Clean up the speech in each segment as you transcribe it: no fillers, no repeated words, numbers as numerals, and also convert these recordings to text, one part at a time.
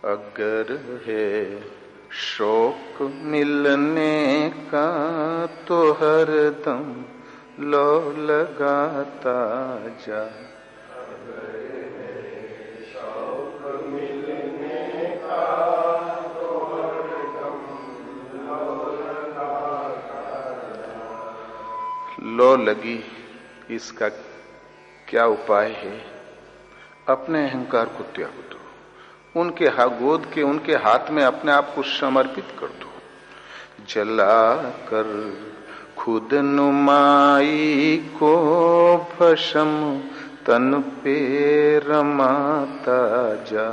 अगर है शौक मिलने का तो हरदम लो लगाता जा। लो लगी, इसका क्या उपाय है? अपने अहंकार को त्याग दो, उनके गोद के उनके हाथ में अपने आप को समर्पित कर दो। जला कर खुद नुमाई को भस्म तन पे रमाता जा।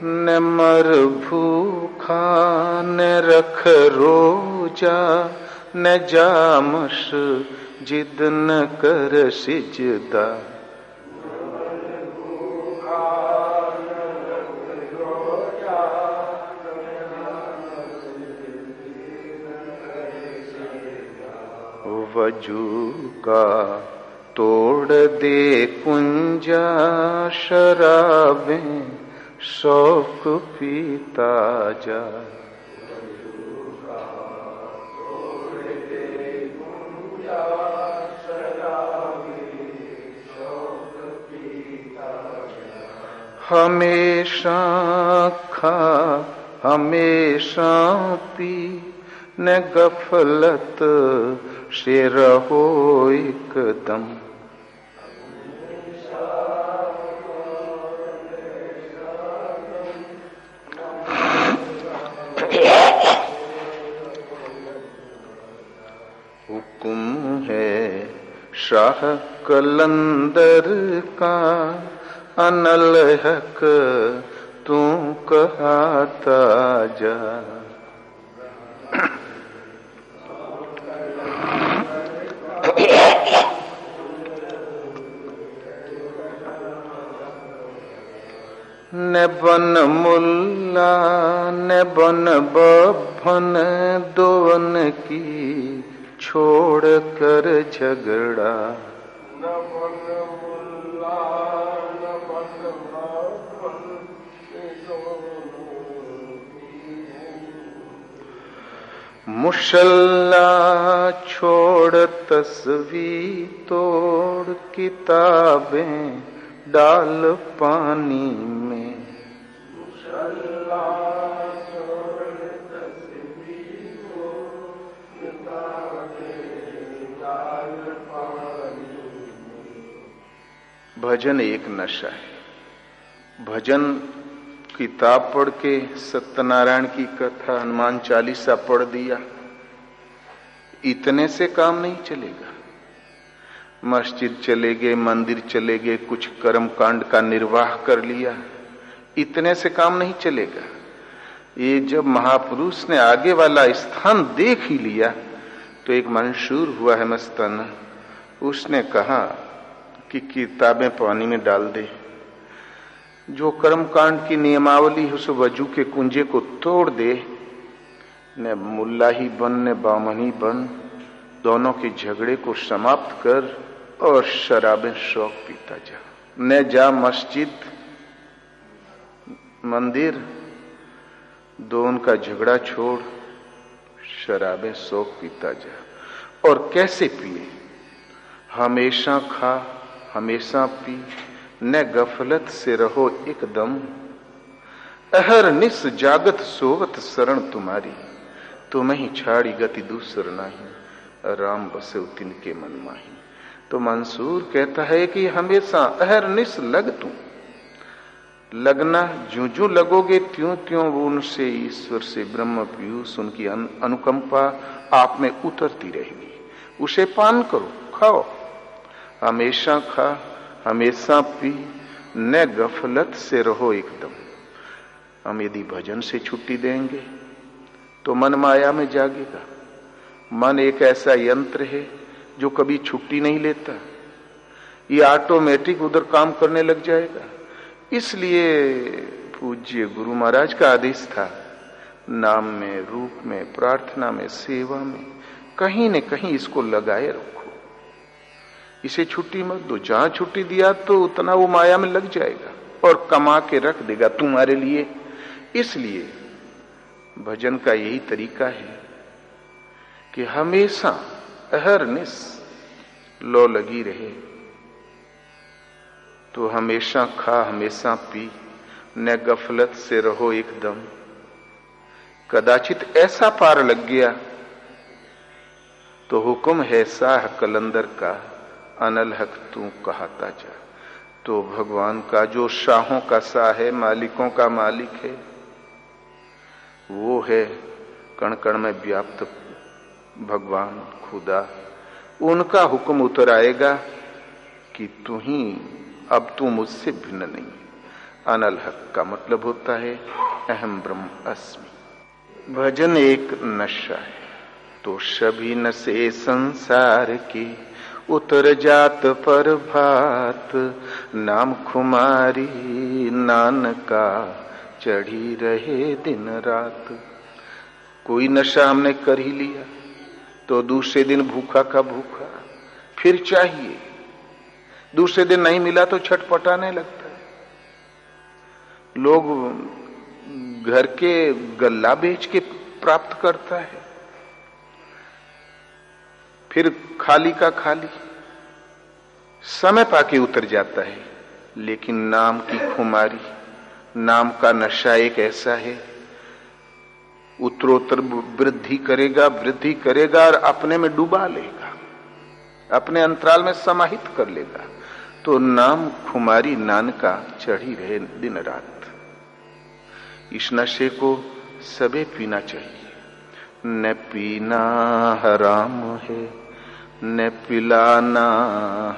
न मर भूखा न रख रोजा, न जामस जिद न कर सिजदा। वजू का तोड़ दे कुंजा, शराबें शौक पीता जा। हमेशा खा हमेशा पी, न गफलत से रहो एकदम। हुक्म है शाह कलंदर का, अनल हक तू कहता जा। न बन मुल्ला न बन बभन, दोवन की छोड़ कर झगड़ा। मुशल्ला छोड़ तस्वीर तोड़, किताबें डाल पानी में। मुशल्ला छोड़ तस्वीर तोड़, किताबें डाल पानी में। भजन एक नशा है। भजन किताब पढ़ के सत्यनारायण की कथा, हनुमान चालीसा पढ़ दिया, इतने से काम नहीं चलेगा। मस्जिद चले गए, मंदिर चले गए, कुछ कर्म कांड का निर्वाह कर लिया, इतने से काम नहीं चलेगा। ये जब महापुरुष ने आगे वाला स्थान देख ही लिया तो एक मंशूर हुआ है मस्ताना, उसने कहा कि किताबें पानी में डाल दे। जो कर्म कांड की नियमावली उस वजू के कुंजे को तोड़ दे, न मुल्ला ही बन न बामन ही बन, दोनों के झगड़े को समाप्त कर और शराबें शौक पीता जा। न जा मस्जिद मंदिर, दोनों का झगड़ा छोड़, शराबें शौक पीता जा। और कैसे पिए? हमेशा खा हमेशा पी, न गफलत से रहो एकदम। अहर निस जागत सोवत शरण तुम्हारी, तुम्हें छाड़ी गति दूसर नाही, राम बसे तिनके मन माही। तो मंसूर कहता है कि हमेशा अहर निस लग तू, लगना ज्यों ज्यों लगोगे त्यों त्यों वो उनसे ईश्वर से ब्रह्म पीयूष, उनकी अनुकंपा आप में उतरती रहेगी। उसे पान करो, खाओ, हमेशा खा हमेशा पी, न गफलत से रहो एकदम। हम यदि भजन से छुट्टी देंगे तो मन माया में जागेगा। मन एक ऐसा यंत्र है जो कभी छुट्टी नहीं लेता, ये ऑटोमेटिक उधर काम करने लग जाएगा। इसलिए पूज्य गुरु महाराज का आदेश था, नाम में, रूप में, प्रार्थना में, सेवा में, कहीं न कहीं इसको लगाए रखो। इसे छुट्टी मत दो। जहां छुट्टी दिया तो उतना वो माया में लग जाएगा और कमा के रख देगा तुम्हारे लिए। इसलिए भजन का यही तरीका है कि हमेशा अहरनिश लो लगी रहे। तो हमेशा खा, हमेशा पी, न गफलत से रहो एकदम। कदाचित ऐसा पार लग गया तो हुक्म है साह कलंदर का, अनल हक तू कहता जा। तो भगवान का जो शाहों का शाह है, मालिकों का मालिक है, वो है कण कण में व्याप्त भगवान खुदा। उनका हुक्म उतर आएगा कि तू ही, अब तू मुझसे भिन्न नहीं। अनल हक का मतलब होता है अहम ब्रह्म अस्मि। भजन एक नशा है। तो सभी नशे संसार की उतर जात पर भात, नाम खुमारी नानका चढ़ी रहे दिन रात। कोई नशा हमने कर ही लिया तो दूसरे दिन भूखा का भूखा, फिर चाहिए। दूसरे दिन नहीं मिला तो छटपटाने लगता है। लोग घर के गल्ला बेच के प्राप्त करता है, फिर खाली का खाली, समय पाके उतर जाता है। लेकिन नाम की खुमारी, नाम का नशा एक ऐसा है, उत्तरोत्तर वृद्धि करेगा और अपने में डुबा लेगा, अपने अंतराल में समाहित कर लेगा। तो नाम खुमारी नानका चढ़ी रहे दिन रात। इस नशे को सबे पीना चाहिए। न पीना हराम है, न पिलाना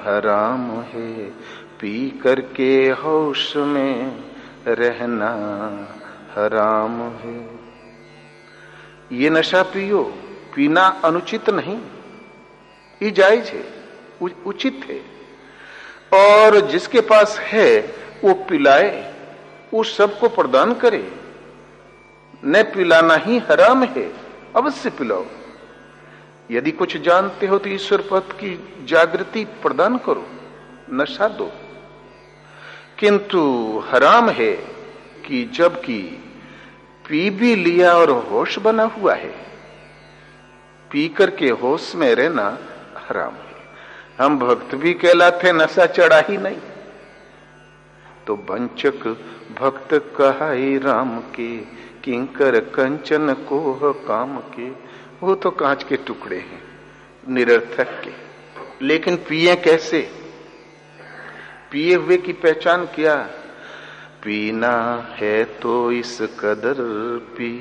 हराम है, पी करके होश में रहना हराम है। ये नशा पियो। पीना अनुचित नहीं, ये जायज है, उचित है। और जिसके पास है वो पिलाए, उस सबको प्रदान करे। न पिलाना ही हराम है, अवश्य पिलाओ। यदि कुछ जानते हो तो ईश्वर पद की जागृति प्रदान करो, नशा दो। किंतु हराम है कि जबकि पी भी लिया और होश बना हुआ है, पी करके होश में रहना हराम है। हम भक्त भी कहलाते, नशा चढ़ा ही नहीं। तो वंचक भक्त कहाई राम के, किंकर कंचन कोह काम के। वो तो कांच के टुकड़े हैं, निरर्थक के। लेकिन पिए कैसे? पिए हुए की पहचान क्या? पीना है तो इस कदर पी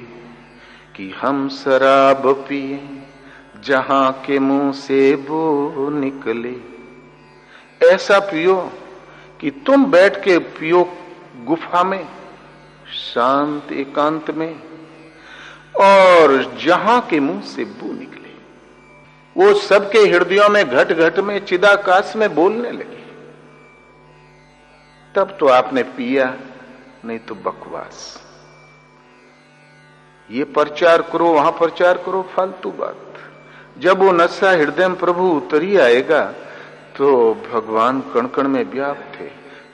कि हम शराब पिए, जहां के मुंह से वो निकले। ऐसा पियो कि तुम बैठ के पियो गुफा में, शांत एकांत में, और जहां के मुंह से बू निकले वो सबके हृदयों में घट घट में चिदाकाश में बोलने लगे। तब तो आपने पिया, नहीं तो बकवास। ये प्रचार करो, वहां प्रचार करो, फालतू बात। जब वो नशा हृदय में प्रभु उतरी आएगा तो भगवान कण कण में व्याप्त है।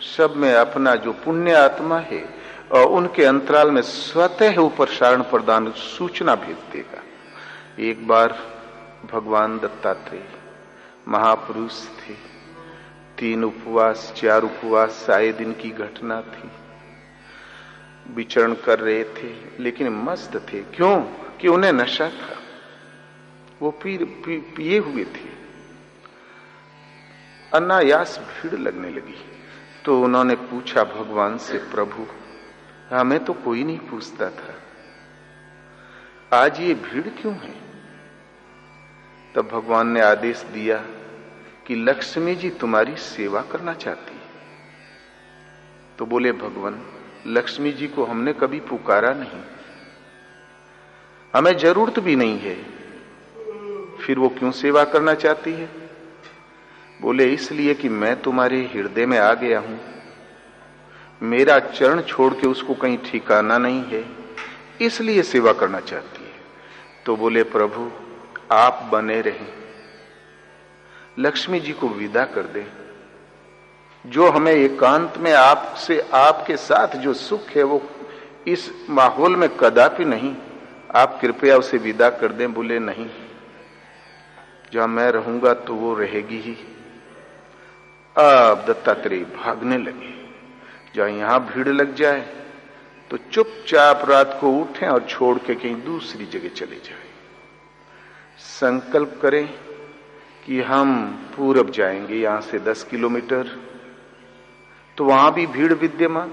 सब में अपना जो पुण्य आत्मा है और उनके अंतराल में स्वतः ऊपर सारण प्रदान सूचना भेज देगा। एक बार भगवान दत्तात्रेय महापुरुष थे, 3 उपवास 4 उपवास आए दिन की घटना थी। विचरण कर रहे थे लेकिन मस्त थे। क्यों? कि उन्हें नशा था, वो पिए हुए थे। अनायास भीड़ लगने लगी तो उन्होंने पूछा भगवान से, प्रभु हमें तो कोई नहीं पूछता था, आज ये भीड़ क्यों है? तब भगवान ने आदेश दिया कि लक्ष्मी जी तुम्हारी सेवा करना चाहती है। तो बोले भगवान, लक्ष्मी जी को हमने कभी पुकारा नहीं, हमें जरूरत भी नहीं है, फिर वो क्यों सेवा करना चाहती है? बोले इसलिए कि मैं तुम्हारे हृदय में आ गया हूं, मेरा चरण छोड़ के उसको कहीं ठिकाना नहीं है, इसलिए सेवा करना चाहती है। तो बोले प्रभु आप बने रहें, लक्ष्मी जी को विदा कर दे। जो हमें एकांत में आपसे, आपके साथ जो सुख है वो इस माहौल में कदापि नहीं, आप कृपया उसे विदा कर दें। बोले नहीं, जहां मैं रहूंगा तो वो रहेगी ही। अब दत्तात्रेय भागने लगे। जहां यहां भीड़ लग जाए तो चुपचाप रात को उठें और छोड़ के कहीं दूसरी जगह चले जाएं। संकल्प करें कि हम पूरब जाएंगे, यहां से 10 किलोमीटर, तो वहां भी भीड़ विद्यमान।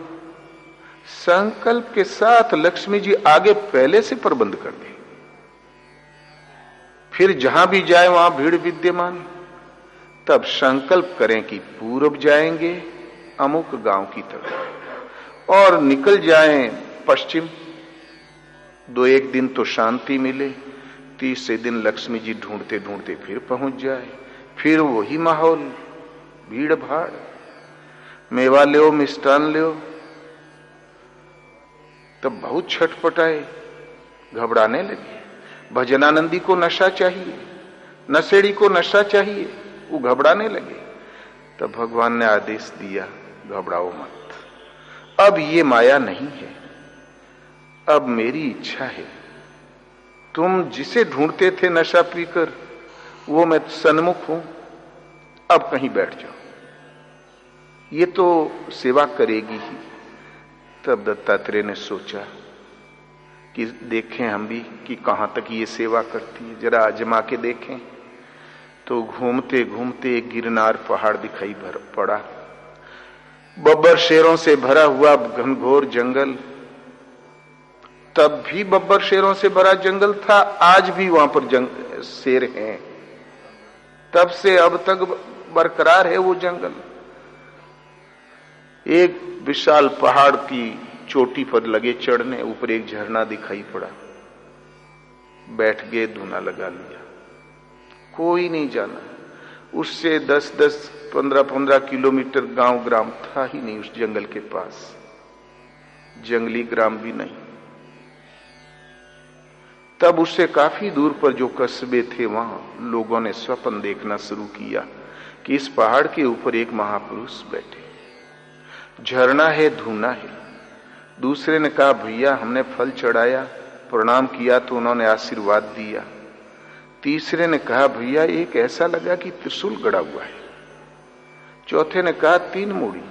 संकल्प के साथ लक्ष्मी जी आगे पहले से प्रबंध कर दे। फिर जहां भी जाए वहां भीड़ विद्यमान। तब संकल्प करें कि पूरब जाएंगे अमुक गांव की तरफ और निकल जाएं पश्चिम। 2-1 दिन तो शांति मिले, तीसरे दिन लक्ष्मी जी ढूंढते ढूंढते फिर पहुंच जाए। फिर वही माहौल, भीड़ भाड़, मेवा ले, मिष्टान ले। तब बहुत छटपटाए, घबराने लगे। भजनानंदी को नशा चाहिए, नशेड़ी को नशा चाहिए, वो घबराने लगे। तब भगवान ने आदेश दिया घबराओ मत, अब ये माया नहीं है, अब मेरी इच्छा है। तुम जिसे ढूंढते थे नशा पीकर, वो मैं सन्मुख हूं, अब कहीं बैठ जाओ, ये तो सेवा करेगी ही। तब दत्तात्रेय ने सोचा कि देखें हम भी कि कहां तक ये सेवा करती है, जरा आजमा के देखें। तो घूमते घूमते एक गिरनार पहाड़ दिखाई पड़ा, बब्बर शेरों से भरा हुआ घनघोर जंगल। तब भी बब्बर शेरों से भरा जंगल था, आज भी वहां पर शेर हैं। तब से अब तक बरकरार है वो जंगल। एक विशाल पहाड़ की चोटी पर लगे चढ़ने, ऊपर एक झरना दिखाई पड़ा। बैठ गए, धुना लगा लिया, कोई नहीं जाना। उससे 10-10, 15-15 किलोमीटर गांव ग्राम था ही नहीं उस जंगल के पास, जंगली ग्राम भी नहीं। तब उससे काफी दूर पर जो कस्बे थे, वहां लोगों ने स्वप्न देखना शुरू किया कि इस पहाड़ के ऊपर एक महापुरुष बैठे, झरना है, धुना है। दूसरे ने कहा भैया हमने फल चढ़ाया, प्रणाम किया तो उन्होंने आशीर्वाद दिया। तीसरे ने कहा भैया एक ऐसा लगा कि त्रिशूल गड़ा हुआ है। चौथे ने कहा 3 मूड़ी।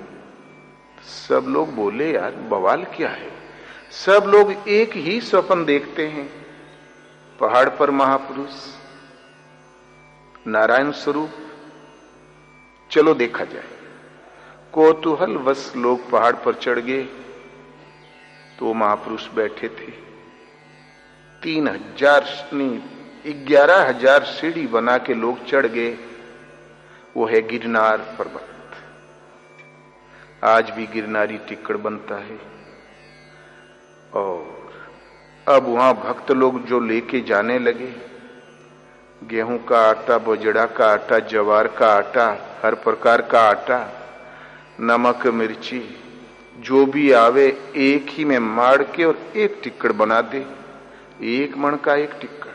सब लोग बोले यार बवाल क्या है, सब लोग एक ही स्वप्न देखते हैं, पहाड़ पर महापुरुष, नारायण स्वरूप, चलो देखा जाए। कौतूहल वश लोग पहाड़ पर चढ़ गए तो महापुरुष बैठे थे। 11,000 सीढ़ी बना के लोग चढ़ गए। वो है गिरनार पर्वत। आज भी गिरनारी टिक्कड़ बनता है। और अब वहां भक्त लोग जो लेके जाने लगे, गेहूं का आटा, बजड़ा का आटा, ज्वार का आटा, हर प्रकार का आटा, नमक मिर्ची, जो भी आवे एक ही में मार के और एक टिक्कड़ बना दे। 1 मण का एक टिक्कड़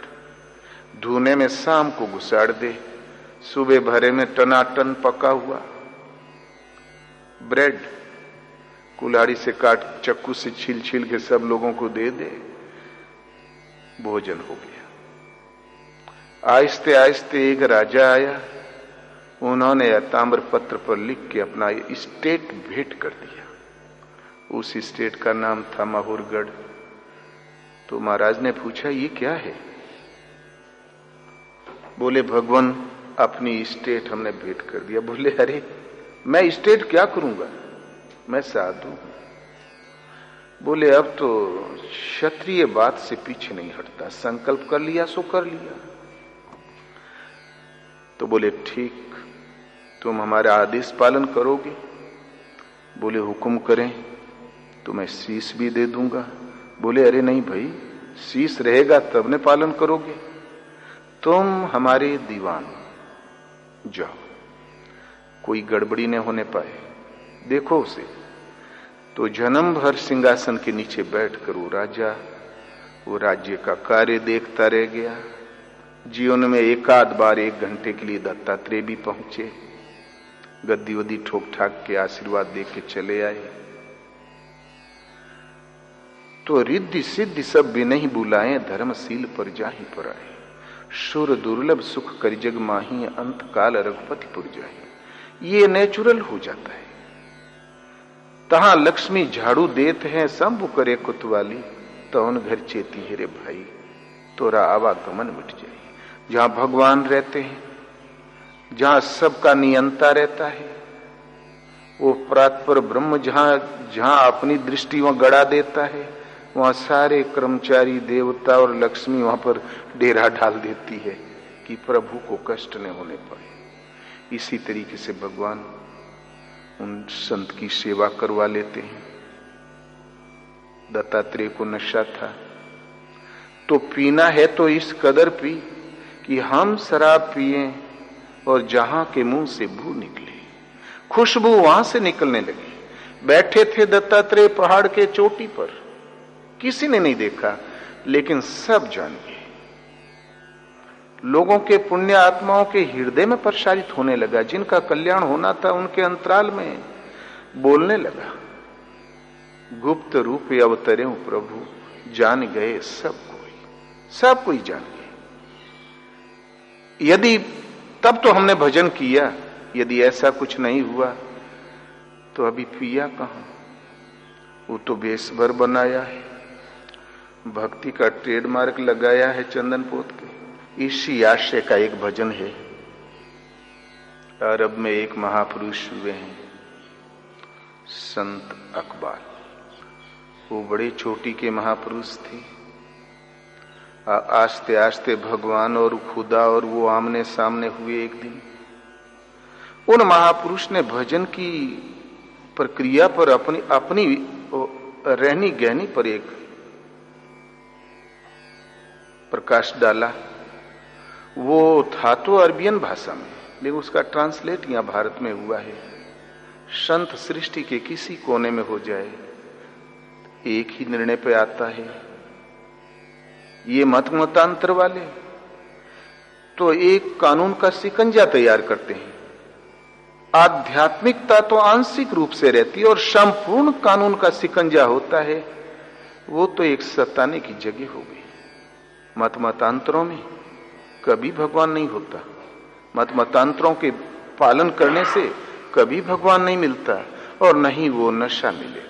धुने में शाम को घुसाड़ दे। सुबह भरे में टनाटन पका हुआ ब्रेड कुल्हाड़ी से काट, चक्कू से छील छील के सब लोगों को दे दे। भोजन हो गया। आहिस्ते आहिस्ते एक राजा आया, उन्होंने ताम्र पत्र पर लिख के अपना स्टेट भेंट कर दिया। उस स्टेट का नाम था माहुरगढ़। तो महाराज ने पूछा ये क्या है? बोले भगवान अपनी स्टेट हमने भेंट कर दिया। बोले अरे मैं स्टेट क्या करूंगा, मैं साधु हूं। बोले अब तो क्षत्रिय बात से पीछे नहीं हटता, संकल्प कर लिया सो कर लिया। तो बोले ठीक, तुम हमारा आदेश पालन करोगे? बोले हुक्म करें तो मैं शीश भी दे दूंगा। बोले अरे नहीं भाई, शीश रहेगा तब ने पालन करोगे। तुम हमारे दीवान, जाओ, कोई गड़बड़ी न होने पाए, देखो उसे। तो जन्म भर सिंहासन के नीचे बैठकर वो राजा वो राज्य का कार्य देखता रह गया। जीवन में एकाध बार 1 घंटे के लिए दत्तात्रेय भी पहुंचे, गद्दी वद्दी ठोक ठाक के आशीर्वाद दे के चले आए। तो रिद्धि सिद्धि सब बिनहि बुलाए, धर्मशील पर जाहि पर आए। शुर दुर्लभ सुख कर जग माही, अंत काल रघुपति पुर जाहि। ये नेचुरल हो जाता है। तहां लक्ष्मी झाड़ू देत है, शंभु करे कुतवाली, तौन घर चेती है रे भाई, तोरा आवागमन मिट जाए। जहां भगवान रहते हैं, जहां सबका नियंता रहता है, वो परात्पर ब्रह्म जहां अपनी दृष्टि वहां गड़ा देता है, वहां सारे कर्मचारी देवता और लक्ष्मी वहां पर डेरा डाल देती है कि प्रभु को कष्ट न होने पाए। इसी तरीके से भगवान उन संत की सेवा करवा लेते हैं। दत्तात्रेय को नशा था, तो पीना है तो इस कदर पी कि हम शराब पिए और जहां के मुंह से बू निकले, खुशबू वहां से निकलने लगी। बैठे थे दत्तात्रेय पहाड़ के चोटी पर, किसी ने नहीं देखा, लेकिन सब जान गए। लोगों के पुण्य आत्माओं के हृदय में प्रसारित होने लगा। जिनका कल्याण होना था उनके अंतराल में बोलने लगा। गुप्त रूप अवतरे प्रभु, जान गए सब कोई जान गए। यदि तब तो हमने भजन किया, यदि ऐसा कुछ नहीं हुआ तो अभी पिया कहां। वो तो बेसबर बनाया है, भक्ति का ट्रेडमार्क लगाया है चंदन पोत के। इसी आशय का एक भजन है। अरब में एक महापुरुष हुए हैं, संत अकबाल। वो बड़े चोटी के महापुरुष थे। आस्ते आस्ते भगवान और खुदा और वो आमने सामने हुए एक दिन। उन महापुरुष ने भजन की प्रक्रिया पर अपनी रहनी गहनी पर एक प्रकाश डाला। वो था तो अरबियन भाषा में, लेकिन उसका ट्रांसलेट यहां भारत में हुआ है। संत सृष्टि के किसी कोने में हो जाए, एक ही निर्णय पे आता है। ये मतांतर वाले तो एक कानून का शिकंजा तैयार करते हैं। आध्यात्मिकता तो आंशिक रूप से रहती है और संपूर्ण कानून का शिकंजा होता है। वो तो एक सताने की जगह हो गई। मतांतरों में कभी भगवान नहीं होता। मतांतरों के पालन करने से कभी भगवान नहीं मिलता और न ही वो नशा मिलेगा।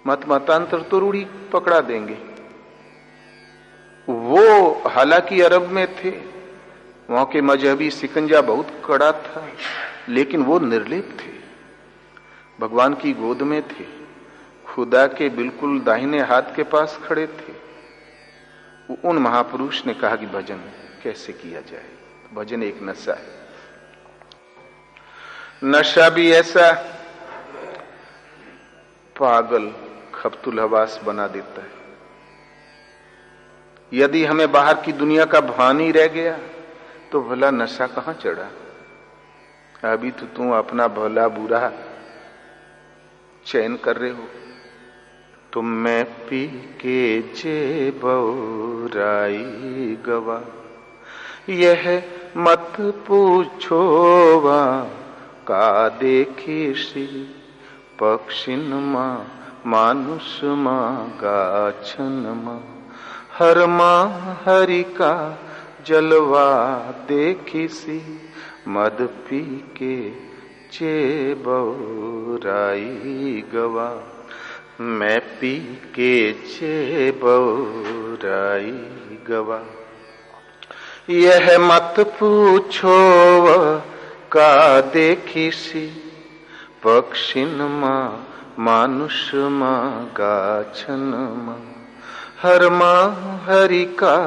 मतांतर तो रूढ़ी पकड़ा देंगे। वो हालांकि अरब में थे, वहां के मजहबी शिकंजा बहुत कड़ा था, लेकिन वो निर्लेप थे, भगवान की गोद में थे, खुदा के बिल्कुल दाहिने हाथ के पास खड़े थे। उन महापुरुष ने कहा कि भजन कैसे किया जाए। भजन एक नशा है। नशा भी ऐसा पागल खप्तुल हवास बना देता है। यदि हमें बाहर की दुनिया का भान ही रह गया तो भला नशा कहां चढ़ा। अभी तो तुम अपना भला बुरा चयन कर रहे हो। तुम मैं पी के जे बौराई गवा, यह मत पूछोवा का देखी श्री पक्षिन मां मानुष मां गाछन मां, हर मां हरि का जलवा देखी सी, मद पी के चे बौराई गवा, मैं पी के चे बौराई गवा, यह मत पूछो का देखी सी पक्षिन मां मानुष मां गाछन मां, हर मां हरि का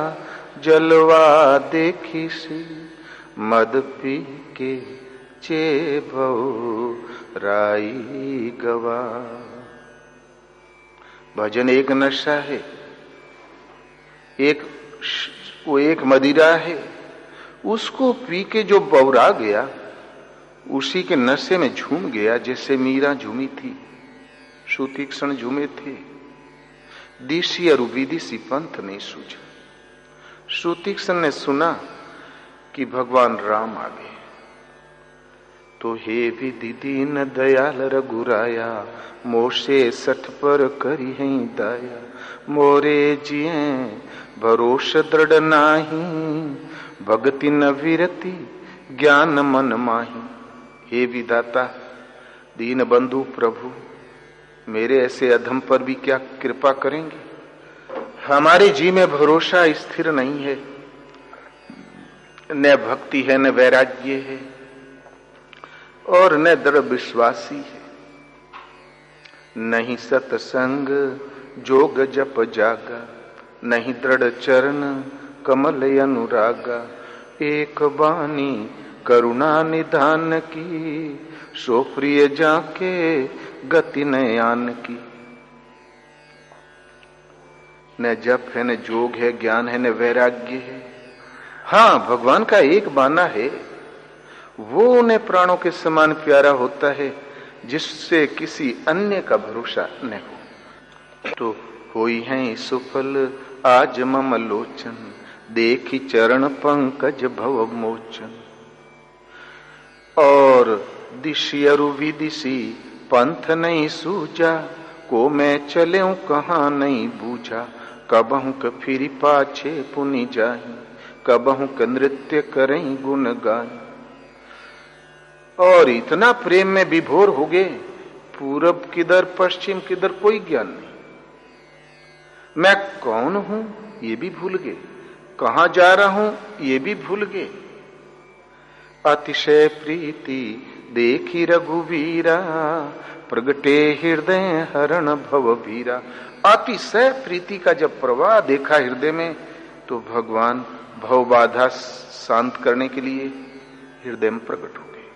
जलवा देखी सी, मद पी के चे बौराई गवा। भजन एक नशा है, वो एक मदिरा है। उसको पी के जो बौरा गया उसी के नशे में झूम गया, जैसे मीरा झूमी थी, सुतीक्ष्ण झूमे थे। दिशी और विदिशी पंथ नहीं सूझा। श्रुतीक्षण ने सुना कि भगवान राम आ गए, तो हे विधि दीन दयाल रघुराया, मोशे सठ पर करी है दया, मोरे जिये भरोस दृढ़ नाही, भक्ति न विरति ज्ञान मन माही। हे विधाता, दीन बंधु प्रभु, मेरे ऐसे अधम पर भी क्या कृपा करेंगे? हमारे जी में भरोसा स्थिर नहीं है, न भक्ति है, न वैराग्य है, और न दृढ़ विश्वासी है। नहीं सत्संग जोग जप जागा, नहीं दृढ़ चरण कमल अनुरागा, एक बानी करुणा निधान की, सो प्रिय जाके गति नयान की। न जप है, न जोग है, ज्ञान है, न वैराग्य है। हाँ, भगवान का एक बाना है, वो उन्हें प्राणों के समान प्यारा होता है, जिससे किसी अन्य का भरोसा न हो। तो होई है सुफल आज मम लोचन, देखी चरण पंकज भव मोचन। और दिशी अरु विदिशी पंथ नहीं सूझा, को मैं चलेऊं कहाँ नहीं बूझा, कबहू क फिर पाछे पुनि जाही, कबहू क नृत्य करें गुण गाई। और इतना प्रेम में विभोर हो गए, पूरब किधर पश्चिम किधर कोई ज्ञान नहीं। मैं कौन हूं ये भी भूल गए, कहां जा रहा हूं ये भी भूल गए। अतिशय प्रीति देखी रघुवीरा, प्रगटे हृदय हरण भव भीरा। अतिशय प्रीति का जब प्रवाह देखा हृदय में, तो भगवान भव बाधा शांत करने के लिए हृदय में प्रकट हो गए।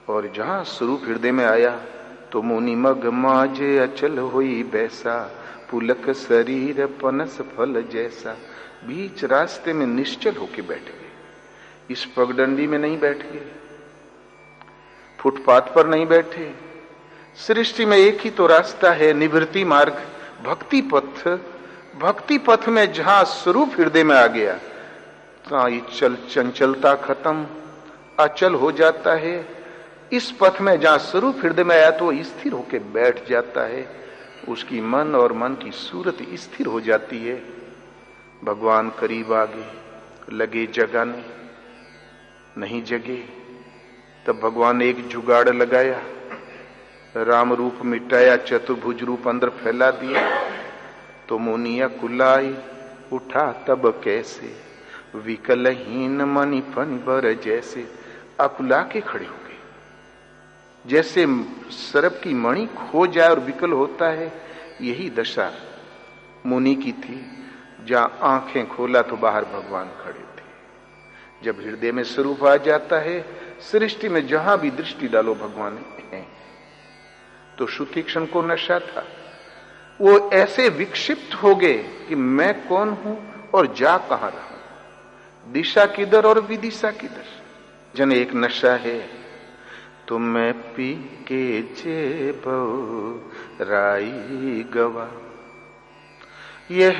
और जहां स्वरूप हृदय में आया, तो मुनि मग माजे अचल हुई बैसा, पुलक शरीर पनस फल जैसा। बीच रास्ते में निश्चल होके बैठ गए। इस पगडंडी में नहीं बैठ गए, फुटपाथ पर नहीं बैठे। सृष्टि में एक ही तो रास्ता है, निवृत्ति मार्ग, भक्ति पथ। भक्ति पथ में जहां स्वरूप हृदय में आ गया, तो ये चंचलता खत्म, अचल हो जाता है। इस पथ में जहां स्वरूप हृदय में आया, तो स्थिर होके बैठ जाता है। उसकी मन और मन की सूरत स्थिर हो जाती है। भगवान करीब आ गए, लगे जगाने, नहीं जगे। तब भगवान ने एक जुगाड़ लगाया, राम रूप मिटाया, चतुर्भुज रूप अंदर फैला दिया। तो मुनिया कुलाई उठा तब कैसे, विकलहीन मणि फन बर जैसे। अकुला के खड़े हो गए, जैसे सरप की मणि खो जाए और विकल होता है। यही दशा मुनि की थी। जहां आंखें खोला तो बाहर भगवान खड़े थे। जब हृदय में स्वरूप आ जाता है, सृष्टि में जहां भी दृष्टि डालो भगवान है। तो श्रुतीक्षण को नशा था। वो ऐसे विक्षिप्त हो गए कि मैं कौन हूं और जा कहां रहा हूं, दिशा किधर और विदिशा किधर। जन एक नशा है, तुम्हें पी के जेब राई गवा, यह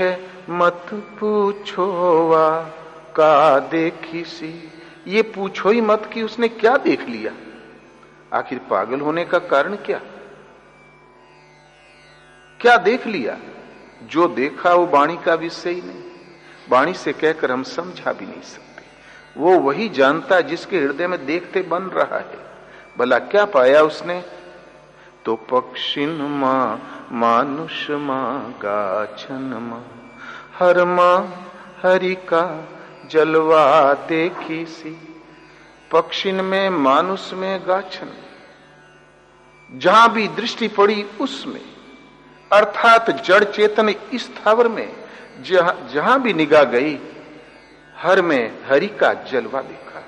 मत पूछोवा का देखी सी। ये पूछो ही मत कि उसने क्या देख लिया। आखिर पागल होने का कारण क्या, क्या देख लिया? जो देखा वो वाणी का विषय ही नहीं। वाणी से कहकर हम समझा भी नहीं सकते। वो वही जानता जिसके हृदय में देखते बन रहा है। भला क्या पाया उसने? तो पक्षिन माँ मानुष माँ गाछन माँ, हर माँ हरि का जलवा देखी सी। पक्षिन में, मानुष में, गाछन, जहां भी दृष्टि पड़ी उसमें, अर्थात जड़ चेतन स्थावर में जहां भी निगाह गई, हर में हरि का जलवा देखा,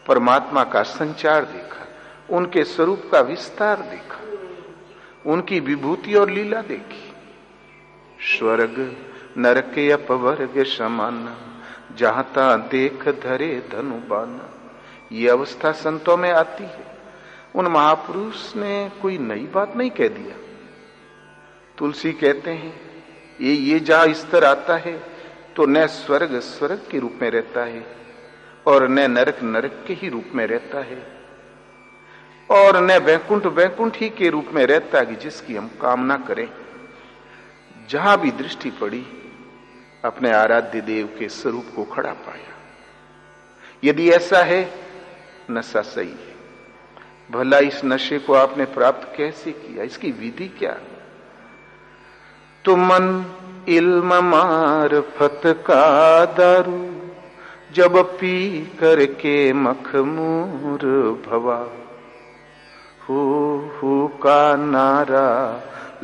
परमात्मा का संचार देखा, उनके स्वरूप का विस्तार देखा, उनकी विभूति और लीला देखी। स्वर्ग नरक अपवर्ग समान, जहां ता देख धरे धनुबान। ये अवस्था संतों में आती है। उन महापुरुष ने कोई नई बात नहीं कह दिया। तुलसी कहते हैं ये जहां स्तर आता है तो न स्वर्ग स्वर्ग के रूप में रहता है और न नरक नरक के ही रूप में रहता है और न वैकुंठ वैकुंठ ही के रूप में रहता है कि जिसकी हम कामना करें। जहां भी दृष्टि पड़ी अपने आराध्य देव के स्वरूप को खड़ा पाया। यदि ऐसा है, नशा सही है। भला इस नशे को आपने प्राप्त कैसे किया, इसकी विधि क्या? तो मन इल्म मारफत का दारू जब पी करके मखमूर भवा, हो का नारा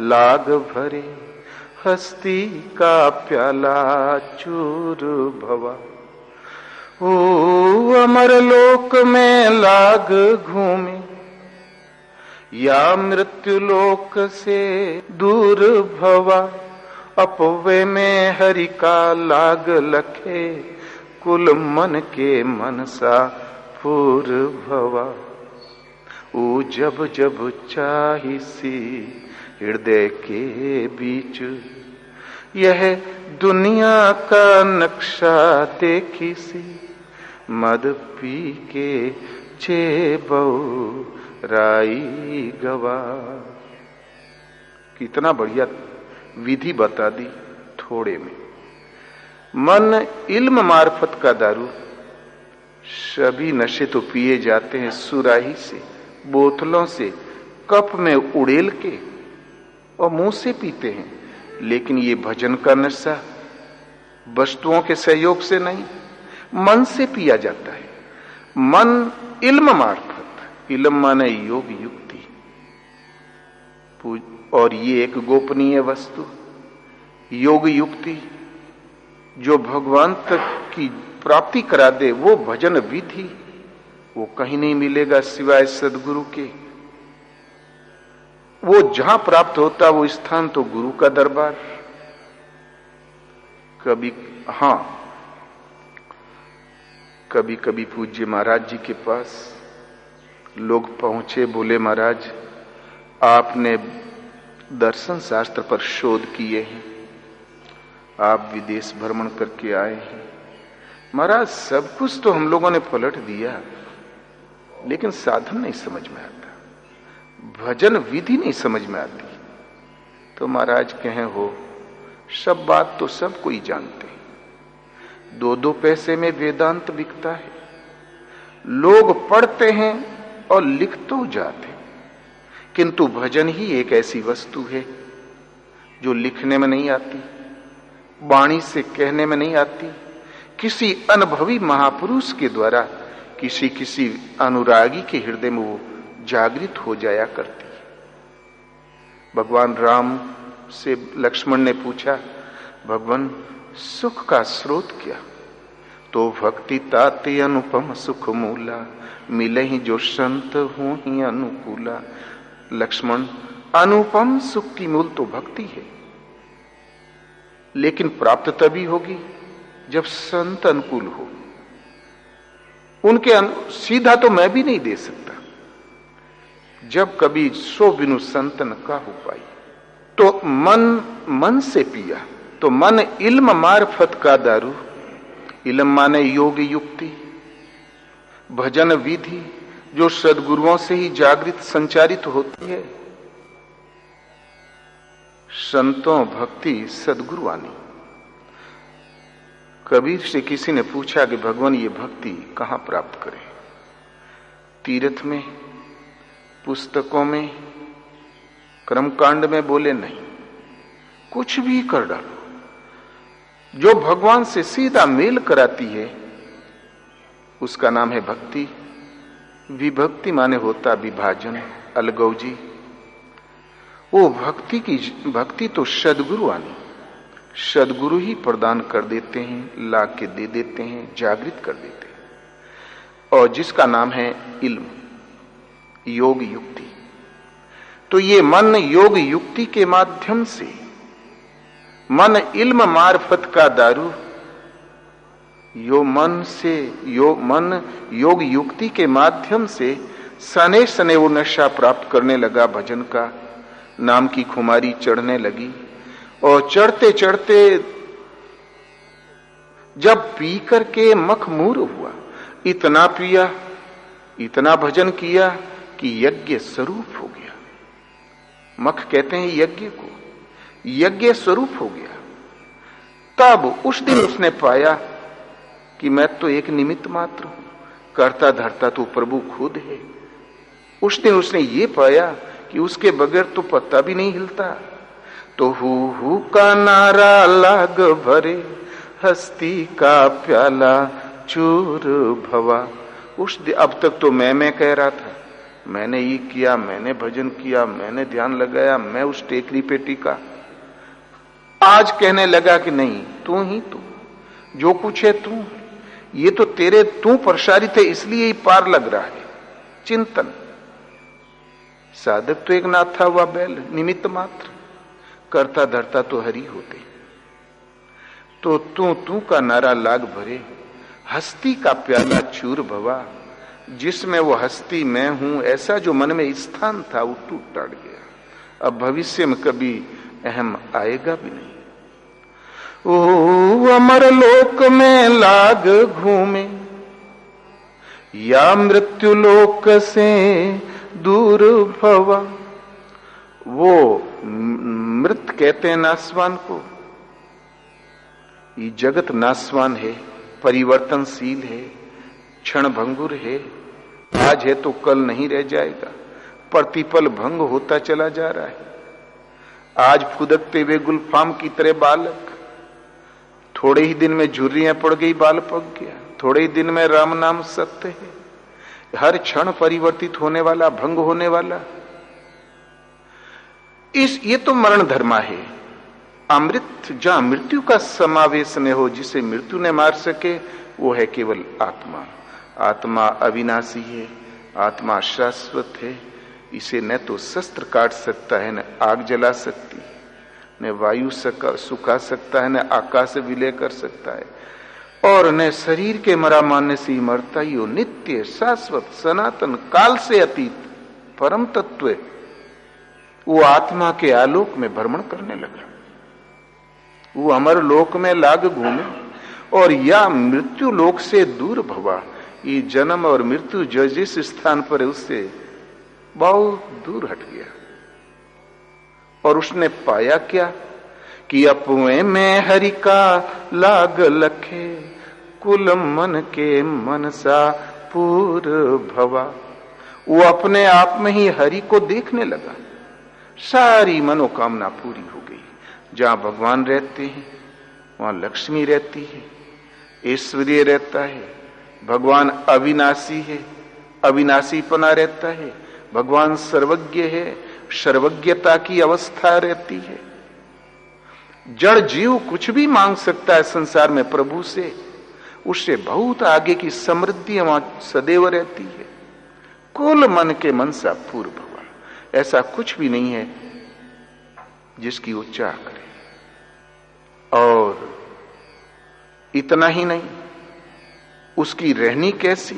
लाग भरे हस्ती का प्याला चूर भवा। ओ अमर लोक में लाग घूमे या मृत्यु लोक से दूर भवा, अपवे में हरि का लाग लखे कुल मन के मनसा पूर भवा। ओ जब जब चाहिसी हृदय के बीच यह दुनिया का नक्शा देखी सी, मद पी के चे बहु राई गवा। कितना बढ़िया विधि बता दी थोड़े में। मन इल्म मार्फत का दारू। सभी नशे तो पिए जाते हैं सुराही से, बोतलों से, कप में उड़ेल के और मुंह से पीते हैं, लेकिन ये भजन का नशा वस्तुओं के सहयोग से नहीं, मन से पिया जाता है। मन इल्म मार्फत, इल्म माने योग युक्ति, और ये एक गोपनीय वस्तु योग युक्ति जो भगवान तक की प्राप्ति करा दे, वो भजन विधि वो कहीं नहीं मिलेगा सिवाय सदगुरु के। वो जहां प्राप्त होता वो स्थान तो गुरु का दरबार। कभी कभी पूज्य महाराज जी के पास लोग पहुंचे, बोले महाराज आपने दर्शन शास्त्र पर शोध किए हैं, आप विदेश भ्रमण करके आए हैं। महाराज सब कुछ तो हम लोगों ने पलट दिया, लेकिन साधन नहीं समझ में आता, भजन विधि नहीं समझ में आती। तो महाराज कहें हो, सब बात तो सब कोई जानते हैं, 2-2 पैसे में वेदांत बिकता है, लोग पढ़ते हैं और लिख तो जाते हैं, किंतु भजन ही एक ऐसी वस्तु है जो लिखने में नहीं आती, वाणी से कहने में नहीं आती, किसी अनुभवी महापुरुष के द्वारा किसी अनुरागी के हृदय में वो जागृत हो जाया करती है। भगवान राम से लक्ष्मण ने पूछा, भगवान सुख का स्रोत क्या? तो भक्ति ताते अनुपम सुख मूला, मिले ही जो संत हूं ही अनुकूला। लक्ष्मण, अनुपम सुख की मूल तो भक्ति है, लेकिन प्राप्त तभी होगी जब संत अनुकूल हो। उनके सीधा तो मैं भी नहीं दे सकता, जब कभी सो बिनु संतन का हो पाई। तो मन से पिया, तो मन इल्म मार्फत का दारू। इल्म माने योग युक्ति, भजन विधि जो सदगुरुओं से ही जागृत संचारित होती है। संतों भक्ति सदगुरु आनी। कबीर से किसी ने पूछा कि भगवान ये भक्ति कहां प्राप्त करें? तीर्थ में, पुस्तकों में, कर्मकांड में? बोले नहीं, कुछ भी कर डालो, जो भगवान से सीधा मेल कराती है उसका नाम है भक्ति। विभक्ति माने होता विभाजन, अलगौजी। वो भक्ति तो सदगुरु आनी, सदगुरु ही प्रदान कर देते हैं, ला के दे देते हैं, जागृत कर देते हैं, और जिसका नाम है इल्म, योग युक्ति। तो ये मन योग युक्ति के माध्यम से, मन इल्म मार्फत का दारू, मन योग युक्ति के माध्यम से सने सने वो नशा प्राप्त करने लगा भजन का, नाम की खुमारी चढ़ने लगी और चढ़ते चढ़ते जब पी करके मखमूर हुआ, इतना पिया, इतना भजन किया कि यज्ञ स्वरूप हो गया। मख कहते हैं यज्ञ को, यज्ञ स्वरूप हो गया। तब उस दिन उसने पाया कि मैं तो एक निमित्त मात्र हूं, करता धरता तो प्रभु खुद है। उस दिन उसने ये पाया कि उसके बगैर तो पत्ता भी नहीं हिलता। तो हु का नारा लाग भरे, हस्ती का प्याला चूर भवा। उस दिन, अब तक तो मैं कह रहा था, मैंने ये किया, मैंने भजन किया, मैंने ध्यान लगाया, मैं उस टेकरी पे टिका। आज कहने लगा कि नहीं, तू ही तू, जो कुछ है तू, ये तो तेरे तू प्रसारित है इसलिए ही पार लग रहा है। चिंतन, साधक तो एक नाथा हुआ बैल, निमित्त मात्र, करता धरता तो हरि होते। तो तू का नारा लाग भरे, हस्ती का प्याला चूर भवा। जिसमें वो हस्ती मैं हूं ऐसा जो मन में स्थान था वो टूट टाट गया। अब भविष्य में कभी अहम आएगा भी नहीं। ओ अमर लोक में लाग घूमे, या मृत्यु लोक से दूर भवा। वो मृत कहते हैं नासवान को। ये जगत नासवान है, परिवर्तनशील है, क्षण भंगुर है। आज है तो कल नहीं रह जाएगा, प्रतिपल भंग होता चला जा रहा है। आज फुदकते हुए गुलफाम की तरह बालक, थोड़े ही दिन में झुर्रियां पड़ गई, बाल पक गया। थोड़े ही दिन में राम नाम सत्य है। हर क्षण परिवर्तित होने वाला, भंग होने वाला। ये तो मरण धर्मा है। अमृत जहां मृत्यु का समावेश न हो, जिसे मृत्यु ने मार सके, वो है केवल आत्मा। आत्मा अविनाशी है, आत्मा शाश्वत है। इसे न तो शस्त्र काट सकता है, न आग जला सकती है, न वायु सुखा सकता है, न आकाश से विलय कर सकता है, और न शरीर के मरा मानने से ही मरता ही हो। नित्य, शाश्वत, सनातन, काल से अतीत परम तत्व वो आत्मा के आलोक में भ्रमण करने लगा। वो अमर लोक में लाग घूमे, और या मृत्यु लोक से दूर भवा। ये जन्म और मृत्यु जो जिस स्थान पर है उससे बहुत दूर हट गया। और उसने पाया क्या कि अपुए में हरि का लाग लखे, कुल मन के मनसा पूर भवा। वो अपने आप में ही हरि को देखने लगा। सारी मनोकामना पूरी हो गई। जहां भगवान रहते हैं वहां लक्ष्मी रहती है, ऐश्वर्य रहता है। भगवान अविनाशी है, अविनाशीपना रहता है। भगवान सर्वज्ञ है, सर्वज्ञता की अवस्था रहती है। जड़ जीव कुछ भी मांग सकता है संसार में प्रभु से, उससे बहुत आगे की समृद्धि वहां सदैव रहती है। कुल मन के मनसा पूर्व भवा। ऐसा कुछ भी नहीं है जिसकी वो चाह करे। और इतना ही नहीं, उसकी रहनी कैसी,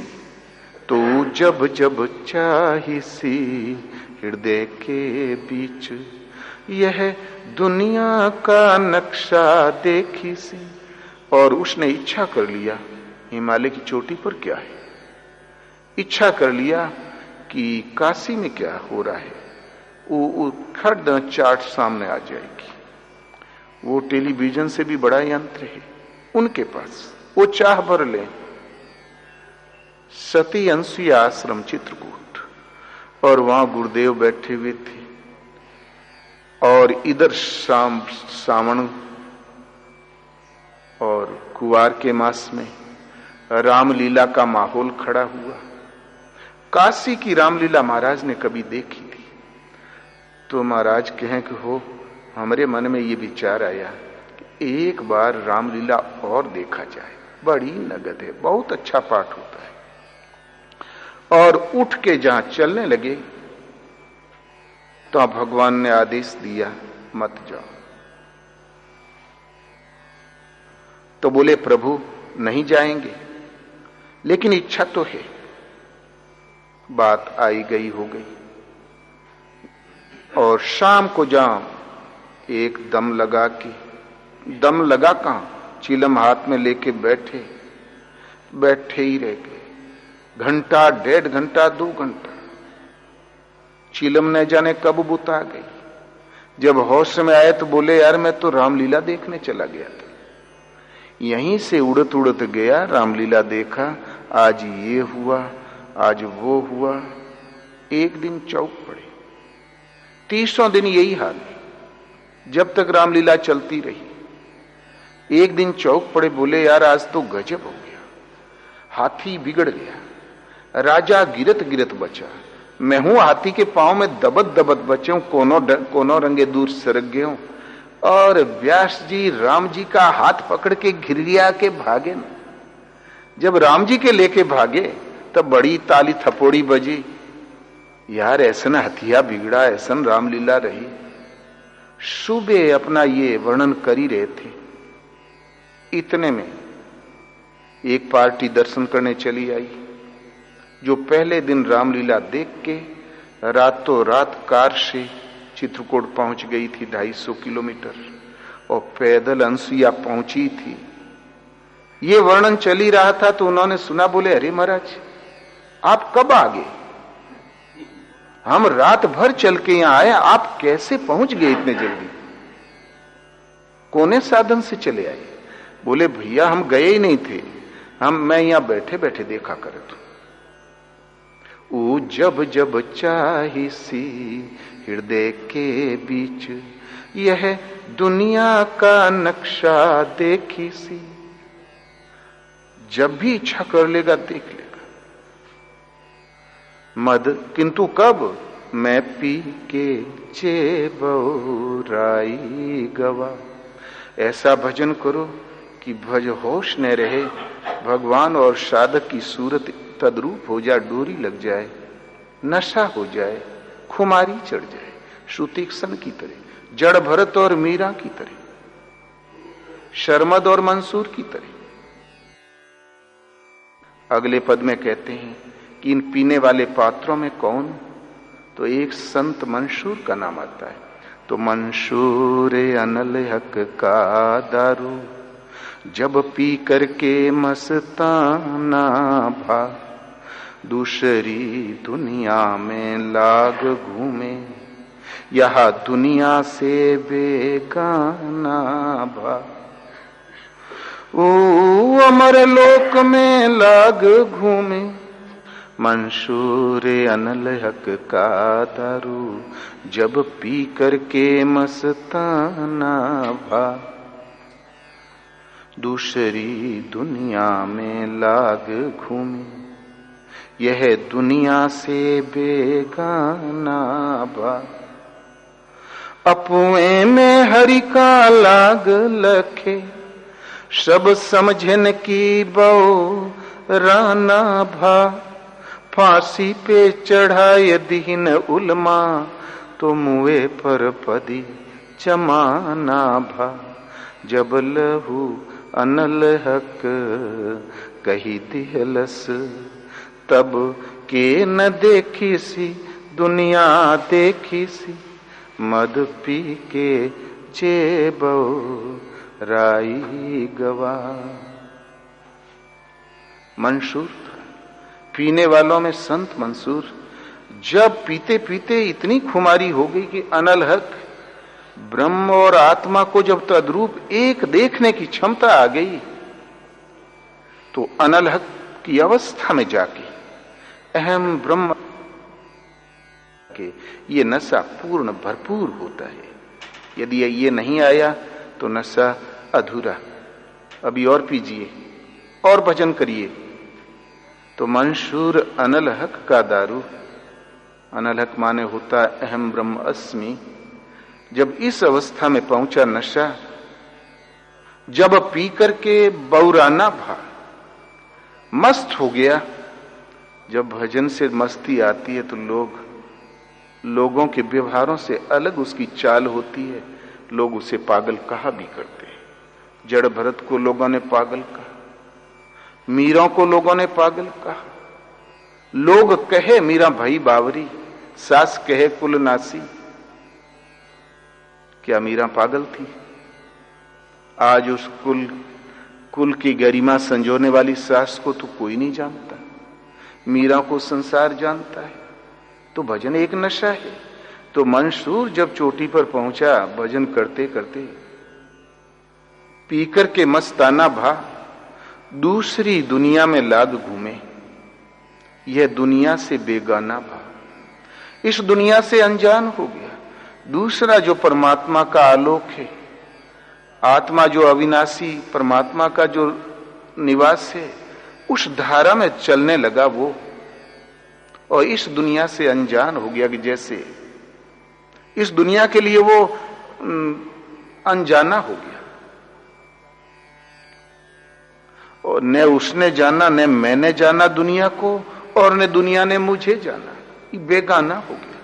तो जब जब चाहिसी हृदय के बीच, यह दुनिया का नक्शा देखी सी। और उसने इच्छा कर लिया, हिमालय की चोटी पर क्या है, इच्छा कर लिया कि काशी में क्या हो रहा है। वो खड़ चार्ट सामने आ जाएगी। वो टेलीविजन से भी बड़ा यंत्र है उनके पास, वो चाह भर ले। सती अंसुया आश्रम चित्रकूट, और वहां गुरुदेव बैठे हुए थे, और इधर सावण और कुवार के मास में रामलीला का माहौल खड़ा हुआ। काशी की रामलीला महाराज ने कभी देखी थी, तो महाराज कहें कि हो, हमारे मन में ये विचार आया कि एक बार रामलीला और देखा जाए। बड़ी नगद है, बहुत अच्छा पाठ होता है। और उठ के जहां चलने लगे तो भगवान ने आदेश दिया, मत जाओ। तो बोले, प्रभु नहीं जाएंगे, लेकिन इच्छा तो है। बात आई गई हो गई। और शाम को जाम एक दम लगा के, दम लगा कहां, चिलम हाथ में लेके बैठे ही रह गए। घंटा, 1.5 घंटा, 2 घंटा, चिलम न जाने कब बुता गई। जब होश में आए तो बोले, यार मैं तो रामलीला देखने चला गया था। यहीं से उड़त उड़त गया, रामलीला देखा, आज ये हुआ, आज वो हुआ। एक दिन चौक पड़े, 30 दिन यही हाल, जब तक रामलीला चलती रही। एक दिन चौक पड़े, बोले यार आज तो गजब हो गया, हाथी बिगड़ गया, राजा गिरत गिरत बचा, मैं हूं हाथी के पांव में दबत दबत बचे हूं, कोनो रंगे दूर सरक गए हूं। और व्यास जी राम जी का हाथ पकड़ के घिरिया के भागे न। जब राम जी के लेके भागे तब बड़ी ताली थपोड़ी बजी, यार ऐसा हथिया बिगड़ा, ऐसा रामलीला रही। सुबह अपना ये वर्णन कर ही रहे थे, इतने में एक पार्टी दर्शन करने चली आई, जो पहले दिन रामलीला देख के रातों रात कार से चित्रकूट पहुंच गई थी 250 किलोमीटर, और पैदल अंसुईया पहुंची थी। ये वर्णन चल ही रहा था तो उन्होंने सुना, बोले अरे महाराज आप कब आ गए? हम रात भर चल के यहां आए, आप कैसे पहुंच गए इतने जल्दी? कोने साधन से चले आए? बोले भैया हम गए ही नहीं थे, मैं यहां बैठे बैठे देखा करे तो। जब जब चाही सी हृदय के बीच, यह दुनिया का नक्शा देखी सी। जब भी इच्छा कर लेगा देख लेगा। मद किंतु कब? मैं पी के चेबराई गवा। ऐसा भजन करो कि भज होश न रहे, भगवान और साधक की सूरत तद्रूप हो जाए, डोरी लग जाए, नशा हो जाए, खुमारी चढ़ जाए, श्रुतिक्सन की तरह, जड़ भरत और मीरा की तरह, शर्मद और मंसूर की तरह। अगले पद में कहते हैं कि इन पीने वाले पात्रों में कौन? तो एक संत मंशूर का नाम आता है। तो मंशूर अनल हक का दारू, जब पी करके मस्ताना भा, दूसरी दुनिया में लाग घूमे, यह दुनिया से बेगाना भा। ओ अमर लोक में लाग घूमे, मंशूर अनल हक का दारू, जब पी करके मस्ताना भा, दूसरी दुनिया में लाग घूमे, यह दुनिया से बेगाना भा। अपुए में हरि का लाग लखे, सब समझन की बो राना भा। फांसी पे चढ़ाए दीन उलमा, तो मुए पर पदी चमाना भा। जब लहू अनल हक कही दिहलस, तब के न देखी सी दुनिया देखी सी, मद पी के चेबो राई गवा। मंशूर पीने वालों में संत मंसूर। जब पीते पीते इतनी खुमारी हो गई कि अनल हक, ब्रह्म और आत्मा को जब तद्रूप एक देखने की क्षमता आ गई, तो अनल हक की अवस्था में जाके अहम ब्रह्म के ये नशा पूर्ण भरपूर होता है। यदि ये नहीं आया तो नशा अधूरा। अभी और पीजिए और भजन करिए। तो मंशूर अनल हक का दारू, अनल हक माने होता अहम ब्रह्म अस्मि। जब इस अवस्था में पहुंचा नशा, जब पी करके बौराना भा, मस्त हो गया। जब भजन से मस्ती आती है तो लोगों के व्यवहारों से अलग उसकी चाल होती है। लोग उसे पागल कहा भी करते हैं। जड़ भरत को लोगों ने पागल कहा, मीरा को लोगों ने पागल कहा। लोग कहे मीरा भाई बावरी, सास कहे कुल नासी, क्या मीरा पागल थी? आज उस कुल की गरिमा संजोने वाली सास को तो कोई नहीं जानता, मीरा को संसार जानता है। तो भजन एक नशा है। तो मंसूर जब चोटी पर पहुंचा, भजन करते करते पीकर के मस्ताना भा दूसरी दुनिया में लाद घूमे, यह दुनिया से बेगाना भा, इस दुनिया से अनजान हो गया। दूसरा जो परमात्मा का आलोक है, आत्मा जो अविनाशी परमात्मा का जो निवास है, उस धारा में चलने लगा वो, और इस दुनिया से अनजान हो गया कि जैसे इस दुनिया के लिए वो अनजाना हो गया। और न उसने जाना, न मैंने जाना दुनिया को, और न दुनिया ने मुझे जाना, ये बेगाना हो गया।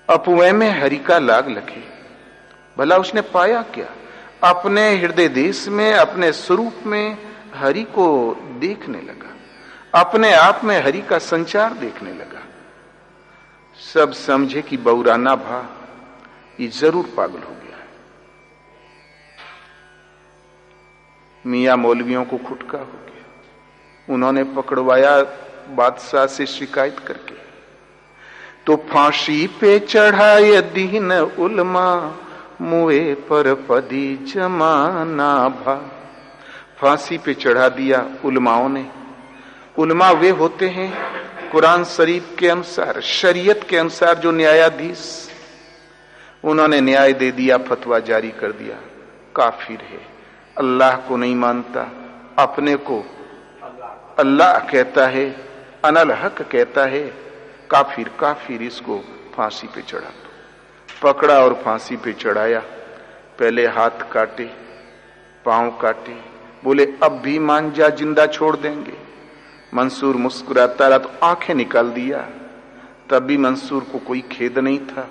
अपुए में हरि का लाग लगे। भला उसने पाया क्या? अपने हृदय देश में, अपने स्वरूप में हरि को देखने लगा, अपने आप में हरि का संचार देखने लगा। सब समझे कि बौराना भा ये जरूर पागल हो गया है। मियां मौलवियों को खुटका हो गया। उन्होंने पकड़वाया बादशाह से शिकायत करके। तो फांसी पे चढ़ाए दीन उलमा, मुए पर पदी जमाना भा। फांसी पे चढ़ा दिया उलमाओं ने। उलमा वे होते हैं कुरान शरीफ के अनुसार, शरीयत के अनुसार जो न्यायाधीश, उन्होंने न्याय दे दिया, फतवा जारी कर दिया। काफिर है, अल्लाह को नहीं मानता, अपने को अल्लाह कहता है, अनल हक कहता है, काफिर काफिर, इसको फांसी पे चढ़ा दो। पकड़ा और फांसी पे चढ़ाया। पहले हाथ काटे, पांव काटे, बोले अब भी मान जा, जिंदा छोड़ देंगे। मंसूर मुस्कुराता रहा तो आंखें निकाल दिया। तब भी मंसूर को कोई खेद नहीं था।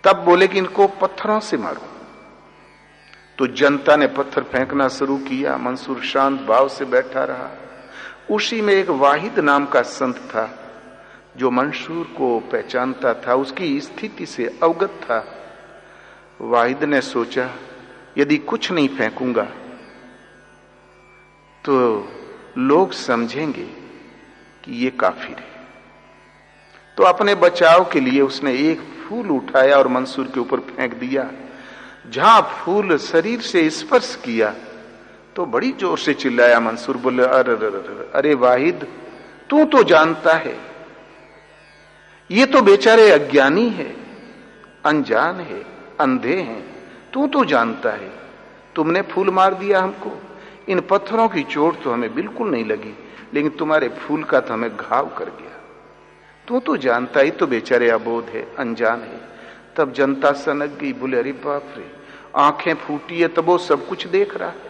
तब बोले कि इनको पत्थरों से मारो। तो जनता ने पत्थर फेंकना शुरू किया। मंसूर शांत भाव से बैठा रहा। उसी में एक वाहिद नाम का संत था जो मंसूर को पहचानता था, उसकी स्थिति से अवगत था। वाहिद ने सोचा यदि कुछ नहीं फेंकूंगा तो लोग समझेंगे कि ये काफिर है। तो अपने बचाव के लिए उसने एक फूल उठाया और मंसूर के ऊपर फेंक दिया। जहां फूल शरीर से स्पर्श किया तो बड़ी जोर से चिल्लाया मंसूर। बोले अरे वाहिद, तू तो जानता है ये तो बेचारे अज्ञानी है, अनजान है, अंधे हैं। तू तो जानता है, तुमने फूल मार दिया हमको। इन पत्थरों की चोट तो हमें बिल्कुल नहीं लगी, लेकिन तुम्हारे फूल का तो हमें घाव कर गया। तू तो जानता ही, तो बेचारे अबोध है, अनजान है। तब जनता सनक गई। बोले अरे बाप रे, आंखें फूटी है तब वो सब कुछ देख रहा है,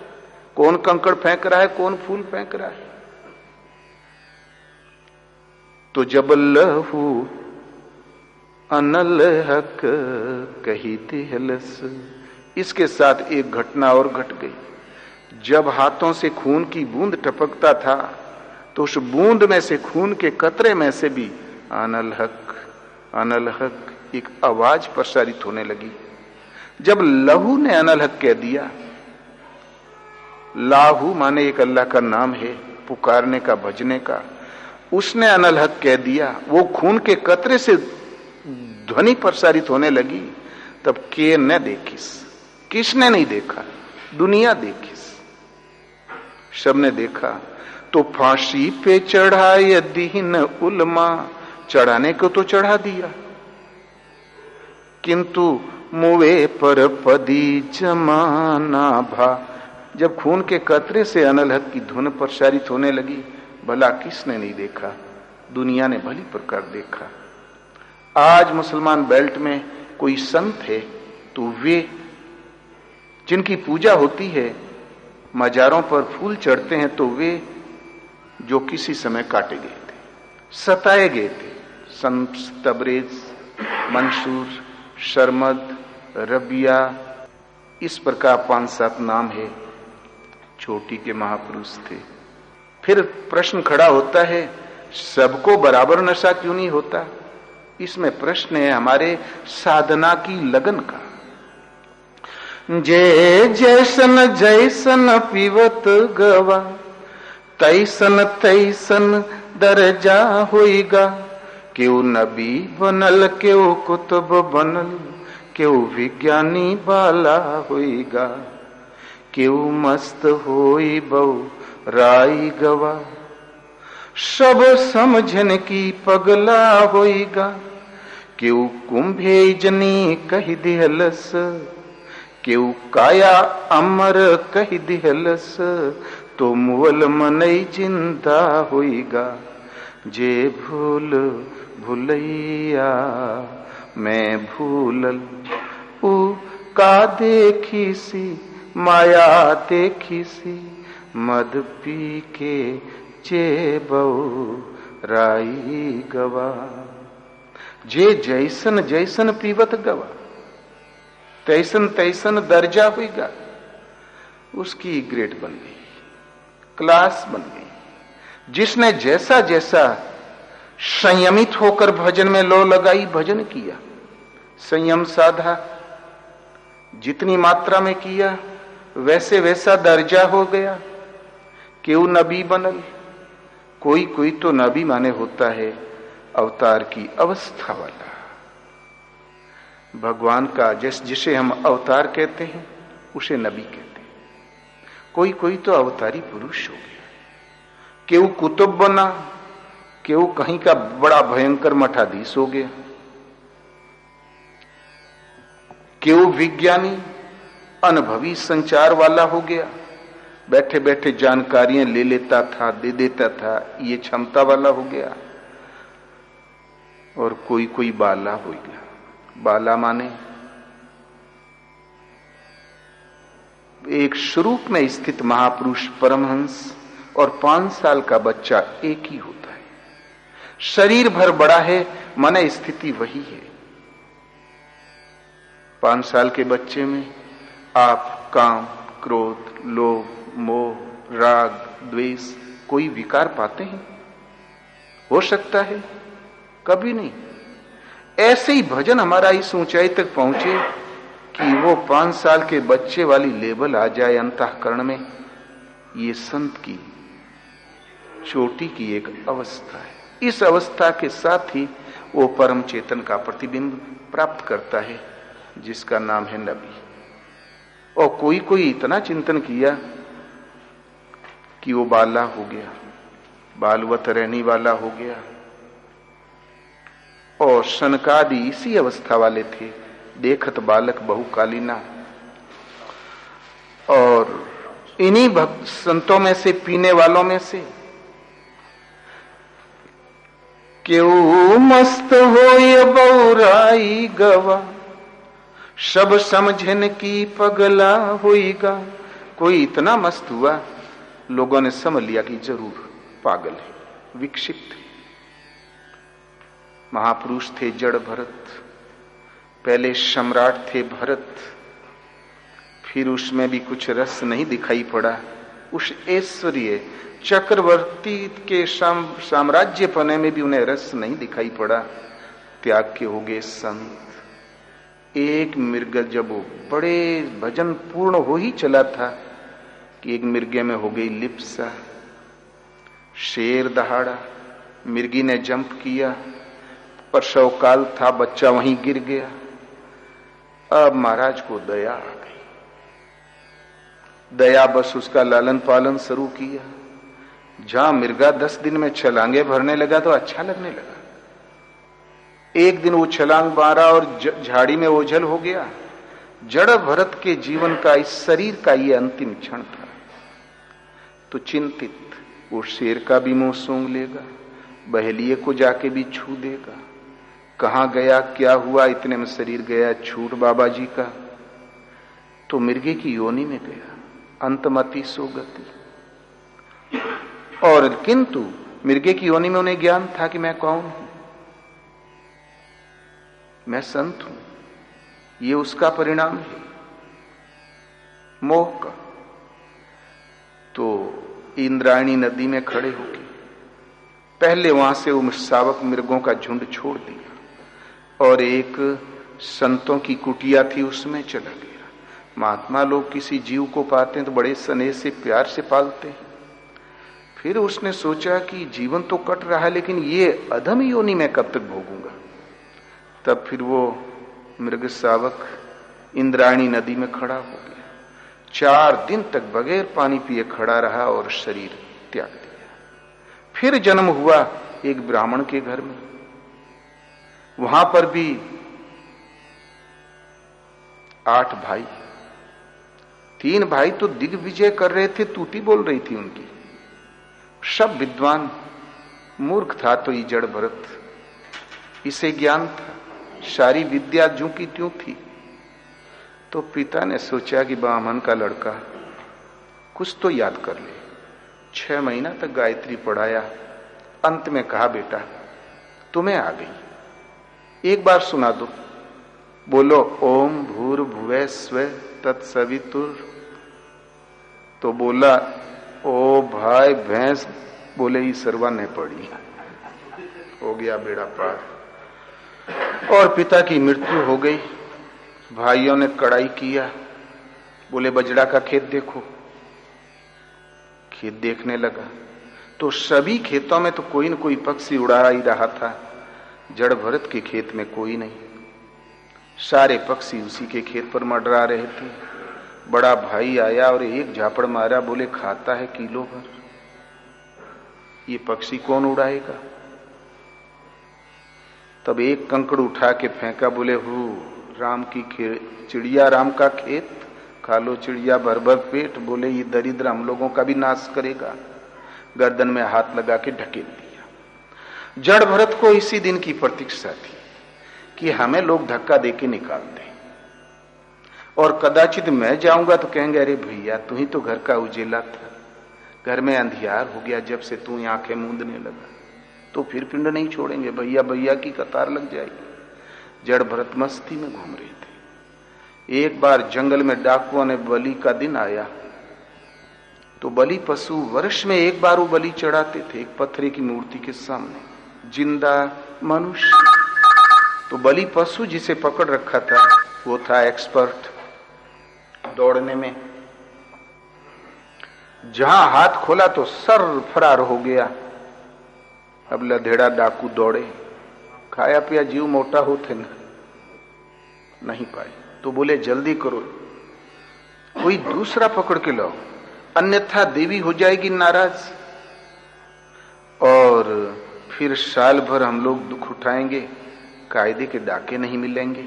कौन कंकड़ फेंक रहा है, कौन फूल फेंक रहा है। तो जब लहू अनल हक कही तिहलस, इसके साथ एक घटना और घट गई। जब हाथों से खून की बूंद टपकता था तो उस बूंद में से, खून के कतरे में से भी अनल हक एक आवाज प्रसारित होने लगी। जब लहू ने अनल हक कह दिया, लाहू माने एक अल्लाह का नाम है, पुकारने का, भजने का, उसने अनल हक कह दिया, वो खून के कतरे से ध्वनि प्रसारित होने लगी। तब के न देखिस, किसने नहीं देखा, दुनिया देखिस, सबने देखा। तो फांसी पे चढ़ाए दीन उलमा, चढ़ाने को तो चढ़ा दिया, किंतु मुए पर पदी जमाना भा। जब खून के कतरे से अनल हक की धुन प्रसारित होने लगी, भला किसने नहीं देखा, दुनिया ने भली प्रकार देखा। आज मुसलमान बेल्ट में कोई संत है तो वे जिनकी पूजा होती है, मजारों पर फूल चढ़ते हैं, तो वे जो किसी समय काटे गए थे, सताए गए थे। संत तबरेज, मंसूर, शर्मद, रबिया, इस प्रकार 5-7 नाम है, चोटी के महापुरुष थे। फिर प्रश्न खड़ा होता है, सबको बराबर नशा क्यों नहीं होता? इसमें प्रश्न है हमारे साधना की लगन का। जे जैसन जैसन पीवत गवा, तैसन तैसन दर्जा होइगा। क्यों नबी बनल, क्यों कुतुब बनल, क्यों विज्ञानी बाला होइगा। क्यों मस्त होई बहु राई गवा, सब समझन की पगला होइगा। क्यों कुंभे जनी कही दिहलस, क्यों काया अमर कही दिहलस। तो मुअल मनई जिंदा होइगा। जे भूल भुलैया मैं भूलल, ऊ का देखी सी माया देखी सी। मद पी के जे बहु राई गवा। जे जैसन जैसन पीवत गवा, तैसन तैसन दर्जा हुईगा। उसकी ग्रेड बन गई, क्लास बन गई। जिसने जैसा जैसा संयमित होकर भजन में लो लगाई, भजन किया, संयम साधा, जितनी मात्रा में किया वैसे वैसा दर्जा हो गया। क्यों नबी बनल। कोई कोई तो नबी माने होता है अवतार की अवस्था वाला, भगवान का जिसे हम अवतार कहते हैं उसे नबी कहते हैं। कोई कोई तो अवतारी पुरुष हो गया। क्यों कुतुब बना, क्यों कहीं का बड़ा भयंकर मठाधीश हो गया। क्यों विज्ञानी अनुभवी संचार वाला हो गया, बैठे बैठे जानकारियां ले लेता था, दे देता था, ये क्षमता वाला हो गया। और कोई कोई बाला हो गया। बाला माने एक स्वरूप में स्थित महापुरुष परमहंस और 5 साल का बच्चा एक ही होता है। शरीर भर बड़ा है, मन स्थिति वही है। 5 साल के बच्चे में आप काम, क्रोध, लोभ, मोह, राग, द्वेष कोई विकार पाते हैं? हो सकता है? कभी नहीं। ऐसे ही भजन हमारा इस ऊंचाई तक पहुंचे कि वो 5 साल के बच्चे वाली लेवल आ जाए अंतःकरण में। ये संत की चोटी की एक अवस्था है। इस अवस्था के साथ ही वो परम चेतन का प्रतिबिंब प्राप्त करता है, जिसका नाम है नबी। और कोई कोई इतना चिंतन किया कि वो बाला हो गया, बालवत रहने वाला हो गया। और शनकादि इसी अवस्था वाले थे, देखत बालक बहुकालीना। और इन्हीं भक्त संतों में से, पीने वालों में से क्यों मस्त होय बौराई गवा, सब समझन की पगला होइगा। कोई इतना मस्त हुआ, लोगों ने समझ लिया कि जरूर पागल है, विक्षिप्त है। महापुरुष थे जड़ भरत, पहले सम्राट थे भरत, फिर उसमें भी कुछ रस नहीं दिखाई पड़ा। उस ऐश्वर्य चक्रवर्ती के साम्राज्य पने में भी उन्हें रस नहीं दिखाई पड़ा। त्याग के हो गए संत। एक मृग जब वो बड़े भजन पूर्ण हो ही चला था कि एक मिर्गे में हो गई लिप्सा। शेर दहाड़ा, मिर्गी ने जंप किया, प्रसव काल था, बच्चा वहीं गिर गया। अब महाराज को दया आ गई। दया बस उसका लालन पालन शुरू किया। जहां मिर्गा 10 दिन में छलांगे भरने लगा तो अच्छा लगने लगा। एक दिन वो छलांग मारा और झाड़ी में ओझल हो गया। जड़ भरत के जीवन का, इस शरीर का ये अंतिम क्षण था। तो चिंतित, वो शेर का भी मुंह सूंघ लेगा, बहेलिए को जाके भी छू देगा। कहां गया, क्या हुआ, इतने में शरीर गया छूट बाबा जी का। तो मिर्गे की योनि में गया, अंतमति सोगति। और किंतु मिर्गे की योनि में उन्हें ज्ञान था कि मैं कौन हूं, मैं संत हूं। ये उसका परिणाम है मोह का। तो इंद्रायणी नदी में खड़े होके पहले वहां से वो शावक मृगों का झुंड छोड़ दिया। और एक संतों की कुटिया थी, उसमें चला गया। महात्मा लोग किसी जीव को पाते हैं तो बड़े स्नेह से प्यार से पालते हैं। फिर उसने सोचा कि जीवन तो कट रहा है, लेकिन ये अधम योनि मैं कब तक भोगूंगा। तब फिर वो मृग शावक इंद्रायणी नदी में खड़ा हो गया। 4 दिन तक बगैर पानी पिए खड़ा रहा और शरीर त्याग दिया। फिर जन्म हुआ एक ब्राह्मण के घर में। वहां पर भी 8 भाई। 3 भाई तो दिग्विजय कर रहे थे, तूती बोल रही थी उनकी। सब विद्वान, मूर्ख था तो ये जड़ भरत। इसे ज्ञान था, सारी विद्या ज्यों की त्यों थी। तो पिता ने सोचा कि ब्राह्मण का लड़का कुछ तो याद कर ले। 6 महीना तक गायत्री पढ़ाया। अंत में कहा, बेटा तुम्हें आ गई, एक बार सुना दो। बोलो ओम भूर्भुवः स्वः तत्सवितुर। तो बोला, ओ भाई भैंस, बोले ईश्वरवा ने पढ़ी। हो गया बेड़ा पार। और पिता की मृत्यु हो गई। भाइयों ने कड़ाई किया। बोले बजड़ा का खेत देखो। खेत देखने लगा तो सभी खेतों में तो कोई न कोई पक्षी उड़ा ही रहा था। जड़ भरत के खेत में कोई नहीं। सारे पक्षी उसी के खेत पर मंडरा रहे थे। बड़ा भाई आया और एक झापड़ मारा। बोले खाता है किलो भर, ये पक्षी कौन उड़ाएगा। तब एक कंकड़ उठा के फेंका। बोले हु राम की चिड़िया, राम का खेत, खा लो चिड़िया भर भर पेट। बोले ये दरिद्र हम लोगों का भी नाश करेगा। गर्दन में हाथ लगा के ढकेल दिया। जड़ भरत को इसी दिन की प्रतीक्षा थी कि हमें लोग धक्का देके निकाल दें, और कदाचित मैं जाऊंगा तो कहेंगे अरे भैया तू ही तो घर का उजेला था, घर में अंधियार हो गया जब से तू आंखें मूंदने लगा। तो फिर पिंड नहीं छोड़ेंगे, भैया भैया की कतार लग जाएगी। जड़ भरत मस्ती में घूम रहे थे। एक बार जंगल में डाकुओं ने बलि का दिन आया तो बलि पशु वर्ष में एक बार वो बलि चढ़ाते थे एक पत्थर की मूर्ति के सामने, जिंदा मनुष्य। तो बलि पशु जिसे पकड़ रखा था वो था एक्सपर्ट दौड़ने में। जहां हाथ खोला तो सर फरार हो गया। अब लधेड़ा डाकू दौड़े, खाया पिया जीव मोटा होते नहीं पाए। तो बोले जल्दी करो, कोई दूसरा पकड़ के लाओ, अन्यथा देवी हो जाएगी नाराज और फिर साल भर हम लोग दुख उठाएंगे, कायदे के डाके नहीं मिलेंगे।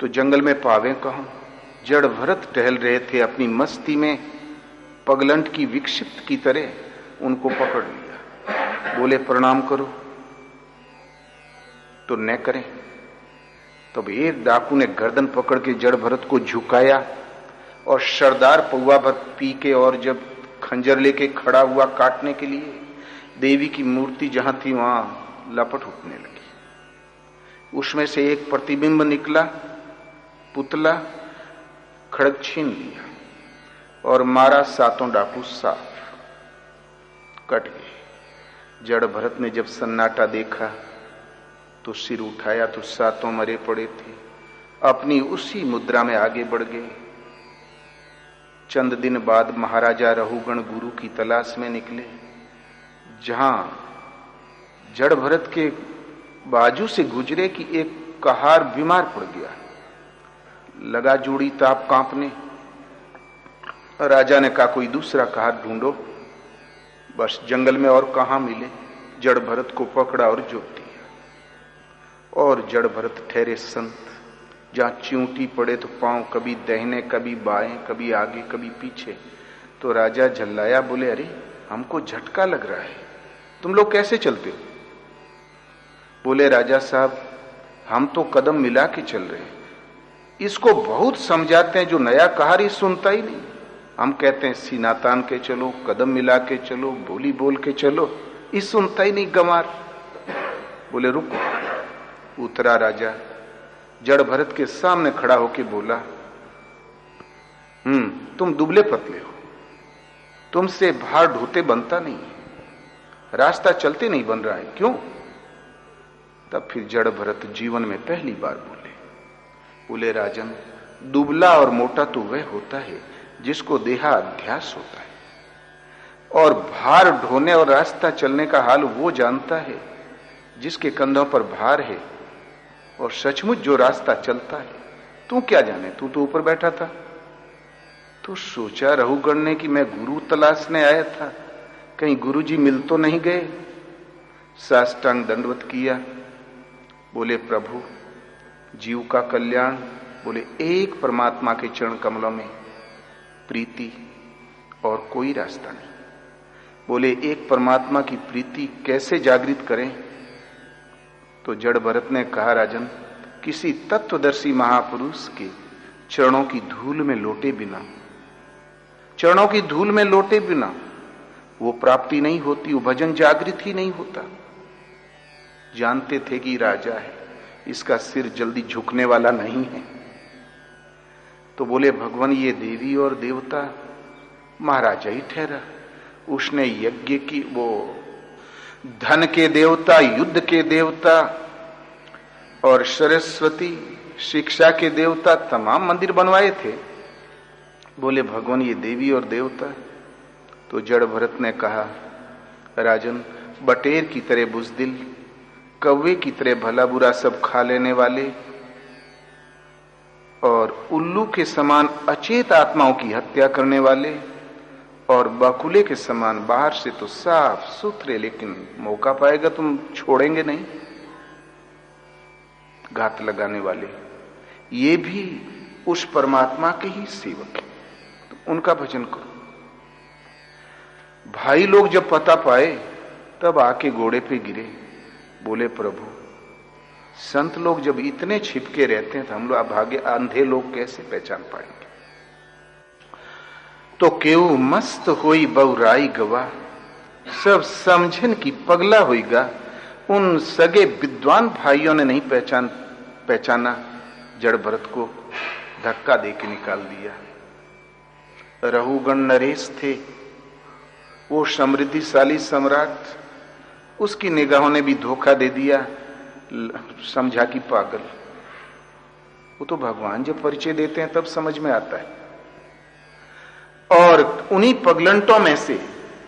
तो जंगल में पावे कहां। जड़ भरत टहल रहे थे अपनी मस्ती में, पगलंट की विक्षिप्त की तरह उनको पकड़ लिया। बोले प्रणाम करो, तो न करें। तब एक डाकू ने गर्दन पकड़ के जड़ भरत को झुकाया और सरदार पौवा भर पी के, और जब खंजर लेके खड़ा हुआ काटने के लिए, देवी की मूर्ति जहां थी वहां लपट उठने लगी। उसमें से एक प्रतिबिंब निकला, पुतला, खड़ग छीन लिया और मारा। 7 डाकू साफ कट गए। जड़ भरत ने जब सन्नाटा देखा तो सिर उठाया तो 7 मरे पड़े थे। अपनी उसी मुद्रा में आगे बढ़ गए। चंद दिन बाद महाराजा रहुगण गुरु की तलाश में निकले। जहां जड़ भरत के बाजू से गुजरे कि एक कहार बीमार पड़ गया, लगा जोड़ी ताप कांपने। राजा ने कहा कोई दूसरा कहार ढूंढो। बस जंगल में और कहां मिले। जड़ भरत को पकड़ा और जोत दिया। और जड़ भरत ठहरे संत। जहां च्यूंटी पड़े तो पांव कभी दाहिने कभी बाएं, कभी आगे कभी पीछे। तो राजा झल्लाया, बोले अरे हमको झटका लग रहा है, तुम लोग कैसे चलते हो। बोले राजा साहब हम तो कदम मिला के चल रहे हैं, इसको बहुत समझाते हैं, जो नया कहार सुनता ही नहीं। हम कहते हैं सीना तान के चलो, कदम मिला के चलो, बोली बोल के चलो, इस सुनता ही नहीं गंवार। बोले रुको। उतरा राजा, जड़ भरत के सामने खड़ा होके बोला, तुम दुबले पतले हो, तुमसे भार ढोते बनता नहीं, रास्ता चलते नहीं बन रहा है, क्यों। तब फिर जड़ भरत जीवन में पहली बार बोले, राजन, दुबला और मोटा तो वह होता है जिसको देहाध्यास होता है, और भार ढोने और रास्ता चलने का हाल वो जानता है जिसके कंधों पर भार है और सचमुच जो रास्ता चलता है। तू क्या जाने, तू तो ऊपर बैठा था। तो सोचा रहुगण ने कि मैं गुरु तलाशने आया था, कहीं गुरुजी मिल तो नहीं गए। साष्टांग दंडवत किया, बोले प्रभु जीव का कल्याण, बोले एक परमात्मा के चरण कमलों में प्रीति और कोई रास्ता नहीं। बोले एक परमात्मा की प्रीति कैसे जागृत करें? तो जड़ भरत ने कहा, राजन, किसी तत्वदर्शी महापुरुष के चरणों की धूल में लोटे बिना, चरणों की धूल में लोटे बिना वो प्राप्ति नहीं होती, वो भजन जागृत ही नहीं होता। जानते थे कि राजा है, इसका सिर जल्दी झुकने वाला नहीं है। तो बोले भगवान ये देवी और देवता महाराजा ही ठहरा, उसने यज्ञ की, वो धन के देवता, युद्ध के देवता और सरस्वती शिक्षा के देवता तमाम मंदिर बनवाए थे। बोले भगवान ये देवी और देवता। तो जड़ भरत ने कहा, राजन, बटेर की तरह बुजदिल, कौवे की तरह भला बुरा सब खा लेने वाले और उल्लू के समान अचेत आत्माओं की हत्या करने वाले और बकुले के समान बाहर से तो साफ सुथरे, लेकिन मौका पाएगा तुम छोड़ेंगे नहीं, घात लगाने वाले, ये भी उस परमात्मा के ही सेवक हैं, तो उनका भजन करो। भाई लोग जब पता पाए तब आके घोड़े पे गिरे, बोले प्रभु संत लोग जब इतने छिपके रहते हैं तो हम लोग भागे अंधे लोग कैसे पहचान पाएंगे? तो केऊ मस्त होई बहुराई गवा, सब समझन की पगला होईगा। उन सगे विद्वान भाइयों ने नहीं पहचाना, जड़ भरत को धक्का देके निकाल दिया। रहुगण नरेश थे, वो समृद्धिशाली सम्राट, उसकी निगाहों ने भी धोखा दे दिया, समझा कि पागल। वो तो भगवान जब परिचय देते हैं तब समझ में आता है। और उन्हीं पगलंटों में से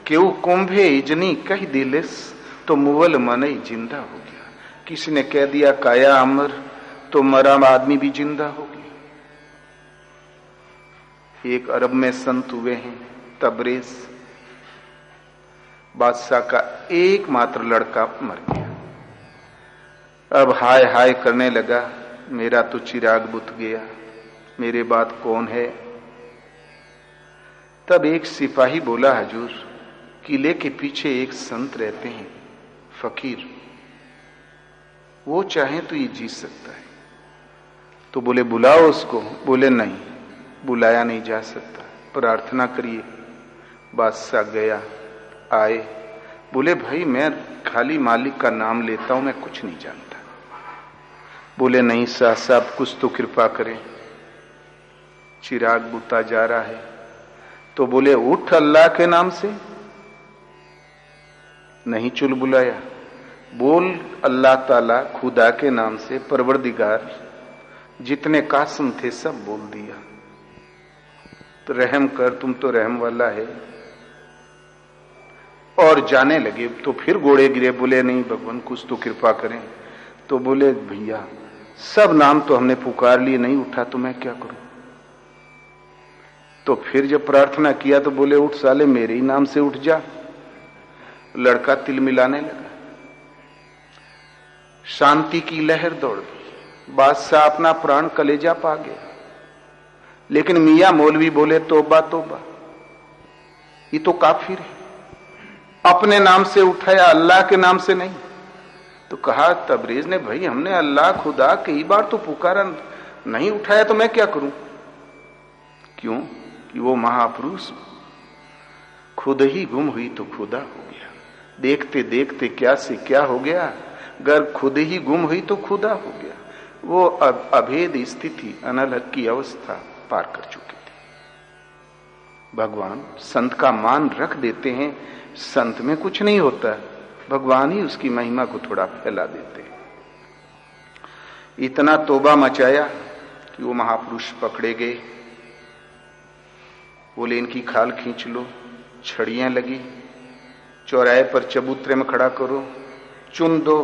केऊ कुंभे इजनी कह दिलिस, तो मुवल मन ही जिंदा हो गया। किसी ने कह दिया काया अमर, तो मरा आदमी भी जिंदा हो गया। एक अरब में संत हुए हैं, तबरेज, बादशाह का एकमात्र लड़का मर गया। अब हाय हाय करने लगा, मेरा तो चिराग बुझ गया, मेरे बाद कौन है? तब एक सिपाही बोला, हजूर किले के पीछे एक संत रहते हैं, फकीर, वो चाहे तो ये जी सकता है। तो बोले बुलाओ उसको। बोले नहीं, बुलाया नहीं जा सकता, प्रार्थना करिए। बादशाह गया, आए, बोले भाई मैं खाली मालिक का नाम लेता हूं, मैं कुछ नहीं जानता। बोले नहीं शाह साहब, कुछ तो कृपा करें, चिराग बुता जा रहा है। तो बोले उठ अल्लाह के नाम से। नहीं चुलबुलाया, बोल अल्लाह ताला खुदा के नाम से, परवरदिगार। जितने कासम थे सब बोल दिया। तो रहम कर, तुम तो रहम वाला है। और जाने लगे। तो फिर घोड़े गिरे, बोले नहीं भगवान कुछ तो कृपा करें। तो बोले भैया सब नाम तो हमने पुकार लिए, नहीं उठा तो मैं क्या करूं? तो फिर जब प्रार्थना किया तो बोले उठ साले, मेरे ही नाम से उठ जा। लड़का तिल मिलाने लगा, शांति की लहर दौड़ गई। बादशाह अपना प्राण कलेजा पा गया। लेकिन मियां मौलवी बोले तौबा तौबा, ये तो काफिर है, अपने नाम से उठाया, अल्लाह के नाम से नहीं। तो कहा तबरेज ने, भाई हमने अल्लाह खुदा कई बार तो पुकारा, नहीं उठाया तो मैं क्या करूं? क्यों कि वो महापुरुष खुद ही गुम हुई तो खुदा हो गया। देखते देखते क्या से क्या हो गया, अगर खुद ही गुम हुई तो खुदा हो गया। वो अभेद स्थिति, अनलहक की अवस्था पार कर चुके थे। भगवान संत का मान रख देते हैं, संत में कुछ नहीं होता, भगवान ही उसकी महिमा को थोड़ा फैला देते हैं। इतना तोबा मचाया कि वो महापुरुष पकड़े गए। बोले इनकी खाल खींच लो, छड़ियां लगी, चौराहे पर चबूतरे में खड़ा करो, चुन दो,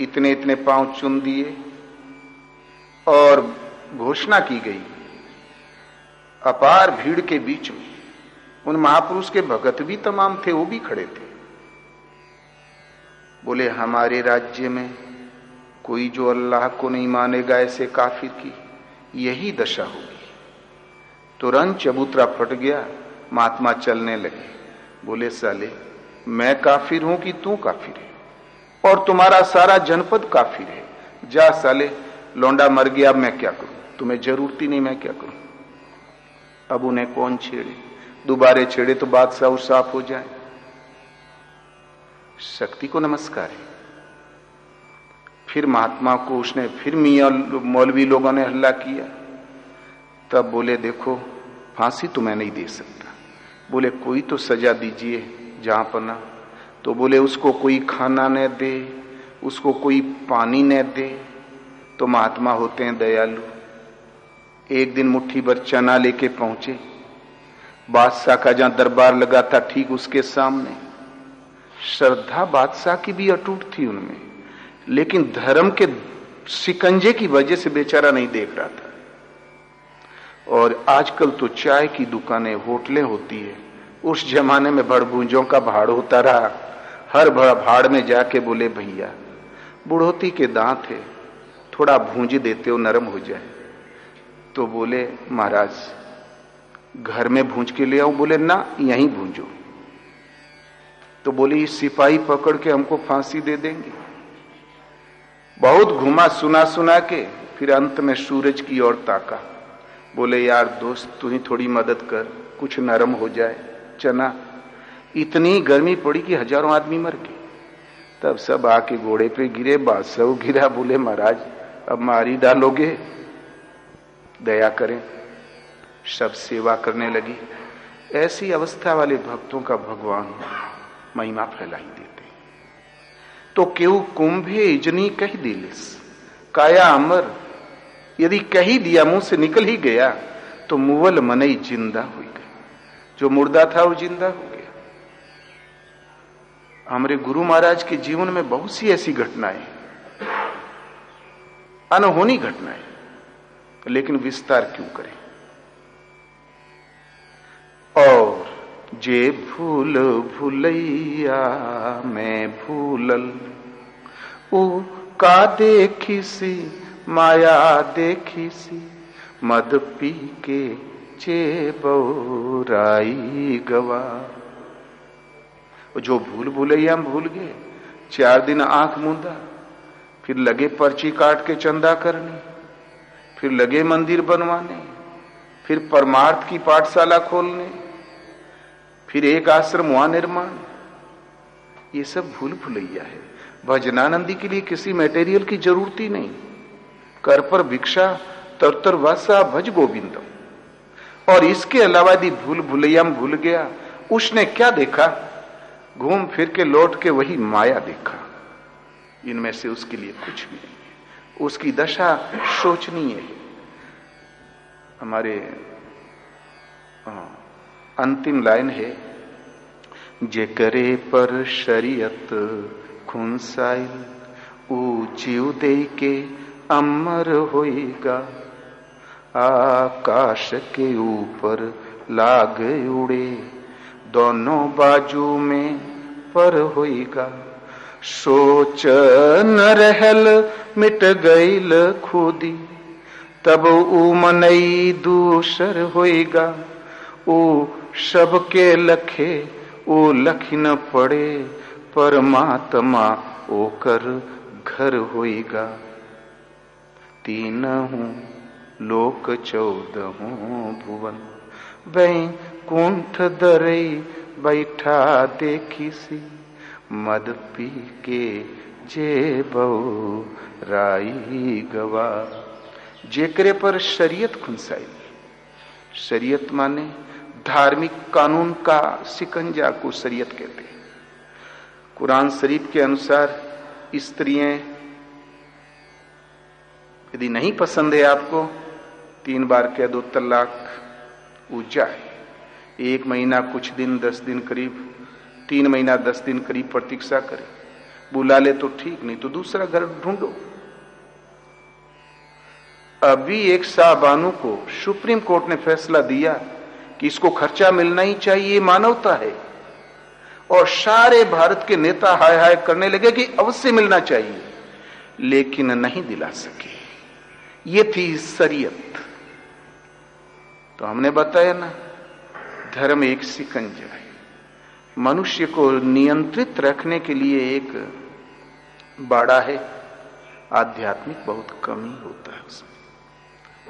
इतने इतने पांव चुन दिए और घोषणा की गई अपार भीड़ के बीच में। उन महापुरुष के भगत भी तमाम थे, वो भी खड़े थे। बोले हमारे राज्य में कोई जो अल्लाह को नहीं मानेगा ऐसे काफिर की यही दशा होगी। तुरंत चबूतरा फट गया, महात्मा चलने लगे। बोले साले मैं काफिर हूं कि तू काफिर है, और तुम्हारा सारा जनपद काफिर है। जा साले, लौंडा मर गया, अब मैं क्या करूं, तुम्हें जरूरत ही नहीं, मैं क्या करूं। अब उन्हें कौन छेड़े, दोबारे छेड़े तो बात साफ हो जाए। शक्ति को नमस्कार है। फिर महात्मा को उसने फिर मियां मौलवी लोगों ने हल्ला किया। तब बोले देखो फांसी तो मैं नहीं दे सकता। बोले कोई तो सजा दीजिए जहां पर ना। तो बोले उसको कोई खाना न दे, उसको कोई पानी न दे। तो महात्मा होते हैं दयालु। एक दिन मुट्ठी भर चना लेके पहुंचे, बादशाह का जहां दरबार लगा था ठीक उसके सामने। श्रद्धा बादशाह की भी अटूट थी उनमें, लेकिन धर्म के शिकंजे की वजह से बेचारा नहीं देख रहा था। और आजकल तो चाय की दुकानें, होटलें होती है, उस जमाने में भड़भूंजों का भाड़ होता रहा। हर भाड़ में जाके बोले भैया बुढ़ोती के दांत है, थोड़ा भूंज देते हो नरम हो जाए। तो बोले महाराज घर में भूंज के ले आओ। बोले ना यहीं भूंजो। तो बोले सिपाही पकड़ के हमको फांसी दे देंगे। बहुत घुमा सुना के फिर अंत में सूरज की ओर ताका। बोले यार दोस्त तू ही थोड़ी मदद कर, कुछ नरम हो जाए चना। इतनी गर्मी पड़ी कि हजारों आदमी मर गए। तब सब आके घोड़े पे गिरे, बादशाह गिरा। बोले महाराज अब मारी डालोगे, दया करें। सब सेवा करने लगी। ऐसी अवस्था वाले भक्तों का भगवान महिमा फैलाई देते। तो केऊ कुंभे इजनी कह दिलिस काया अमर। यदि कही दिया, मुंह से निकल ही गया, तो मुवल मनई जिंदा हो गया। जो मुर्दा था वो जिंदा हो गया। हमारे गुरु महाराज के जीवन में बहुत सी ऐसी घटनाएं, अनहोनी घटनाएं, लेकिन विस्तार क्यों करें। और जे भूल भूलैया मैं भूलल, ऊ का देखी सी माया देखी सी, मद पी के चे बौराई गवा। जो भूल भूलैया भूल गए, 4 दिन आंख मूंदा, फिर लगे पर्ची काट के चंदा करने, फिर लगे मंदिर बनवाने, फिर परमार्थ की पाठशाला खोलने, फिर एक आश्रम वहां निर्माण। ये सब भूल भुलैया है। भजनानंदी के लिए किसी मटेरियल की जरूरत ही नहीं। कर पर भिक्षा तरतर वासा भज गोविंदम। और इसके अलावा यदि भूल भुलैया भूल गया, उसने क्या देखा, घूम फिर के लौट के वही माया देखा। इनमें से उसके लिए कुछ भी नहीं है। उसकी दशा शोचनीय है। हमारे अंतिम लाइन है, जे करे पर शरीयत खुनसाइल, ऊ जीव दे के अमर होएगा। आकाश के ऊपर लाग उड़े, दोनों बाजू में पर होएगा। सोच न रहल मिट गईल खुदी, तब ऊ मनई दूसर होएगा। ओ सबके लखे ओ लखी न पड़े, परमात्मा ओकर घर होएगा। 3 लोक 14 भुवन, वैकुंठ दरई बैठा देखी सी, मद पी के जे बौराई गवा। जेकरे पर शरीयत खुनसाई। शरीयत माने धार्मिक कानून का शिकंजा को शरीयत कहते हैं। कुरान शरीफ के अनुसार स्त्रियां यदि नहीं पसंद है आपको, 3 बार कह दो तलाक, वो जाए। 1 महीना कुछ दिन 10 दिन करीब, 3 महीना 10 दिन करीब प्रतीक्षा करे, बुला ले तो ठीक, नहीं तो दूसरा घर ढूंढो। अभी एक शाहबानू को सुप्रीम कोर्ट ने फैसला दिया कि इसको खर्चा मिलना ही चाहिए, मानवता है, और सारे भारत के नेता हाय हाय करने लगे कि अवश्य मिलना चाहिए, लेकिन नहीं दिला सके। ये थी शरीयत। तो हमने बताया ना, धर्म एक शिकंजा है, मनुष्य को नियंत्रित रखने के लिए एक बाड़ा है। आध्यात्मिक बहुत कम ही होता है उसमें।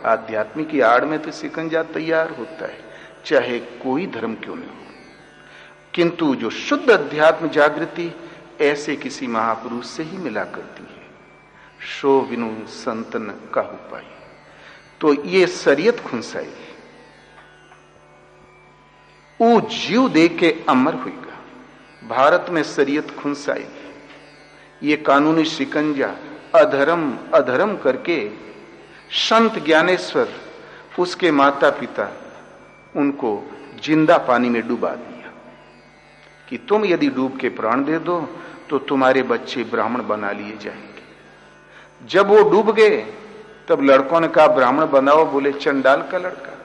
आध्यात्मिक की आड़ में तो शिकंजा तैयार होता है, चाहे कोई धर्म क्यों न हो। किंतु जो शुद्ध अध्यात्म जागृति ऐसे किसी महापुरुष से ही मिला करती है। शो विनु संतन का उपाय, तो ये शरीयत खुंसाई, ऊ जीव दे के अमर हुईगा। भारत में शरीयत खुंसाई, ये कानूनी शिकंजा अधर्म अधर्म करके संत ज्ञानेश्वर, उसके माता पिता, उनको जिंदा पानी में डुबा दिया कि तुम यदि डूब के प्राण दे दो तो तुम्हारे बच्चे ब्राह्मण बना लिए जाएंगे। जब वो डूब गए तब लड़कों ने कहा ब्राह्मण बनाओ, बोले चंडाल का लड़का।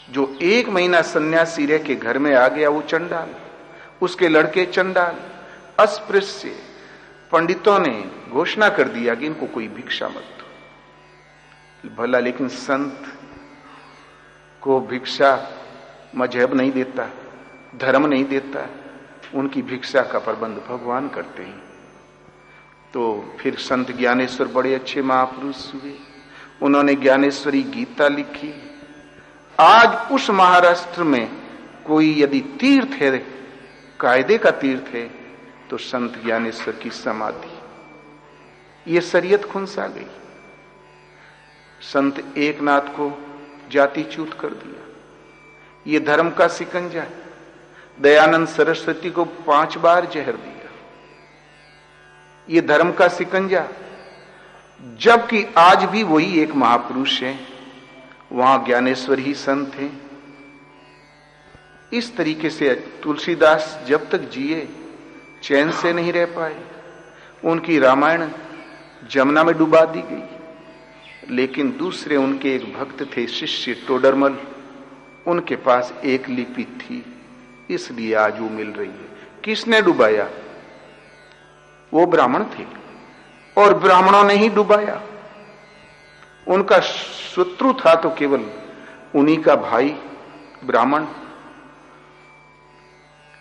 जो 1 महीना सन्यासी रह के घर में आ गया वो चंडाल, उसके लड़के चंडाल, अस्पृश्य। पंडितों ने घोषणा कर दिया कि इनको कोई भिक्षा मत दो। भला लेकिन संत को भिक्षा मजहब नहीं देता, धर्म नहीं देता, उनकी भिक्षा का प्रबंध भगवान करते हैं। तो फिर संत ज्ञानेश्वर बड़े अच्छे महापुरुष हुए, उन्होंने ज्ञानेश्वरी गीता लिखी। आज उस महाराष्ट्र में कोई यदि तीर्थ है, कायदे का तीर्थ है, तो संत ज्ञानेश्वर की समाधि। ये शरीयत खुंसा गई। संत एकनाथ को जातिच्युत कर दिया, ये धर्म का शिकंजा। दयानंद सरस्वती को 5 बार जहर दिया, ये धर्म का शिकंजा। जबकि आज भी वही एक महापुरुष है, वहां ज्ञानेश्वर ही संत हैं। इस तरीके से तुलसीदास जब तक जिए चैन से नहीं रह पाए। उनकी रामायण जमुना में डुबा दी गई, लेकिन दूसरे उनके एक भक्त थे शिष्य टोडरमल, उनके पास एक लिपि थी, इसलिए आज वो मिल रही है। किसने डुबाया? वो ब्राह्मण थे, और ब्राह्मणों ने ही डुबाया। उनका शत्रु था तो केवल उन्हीं का भाई ब्राह्मण।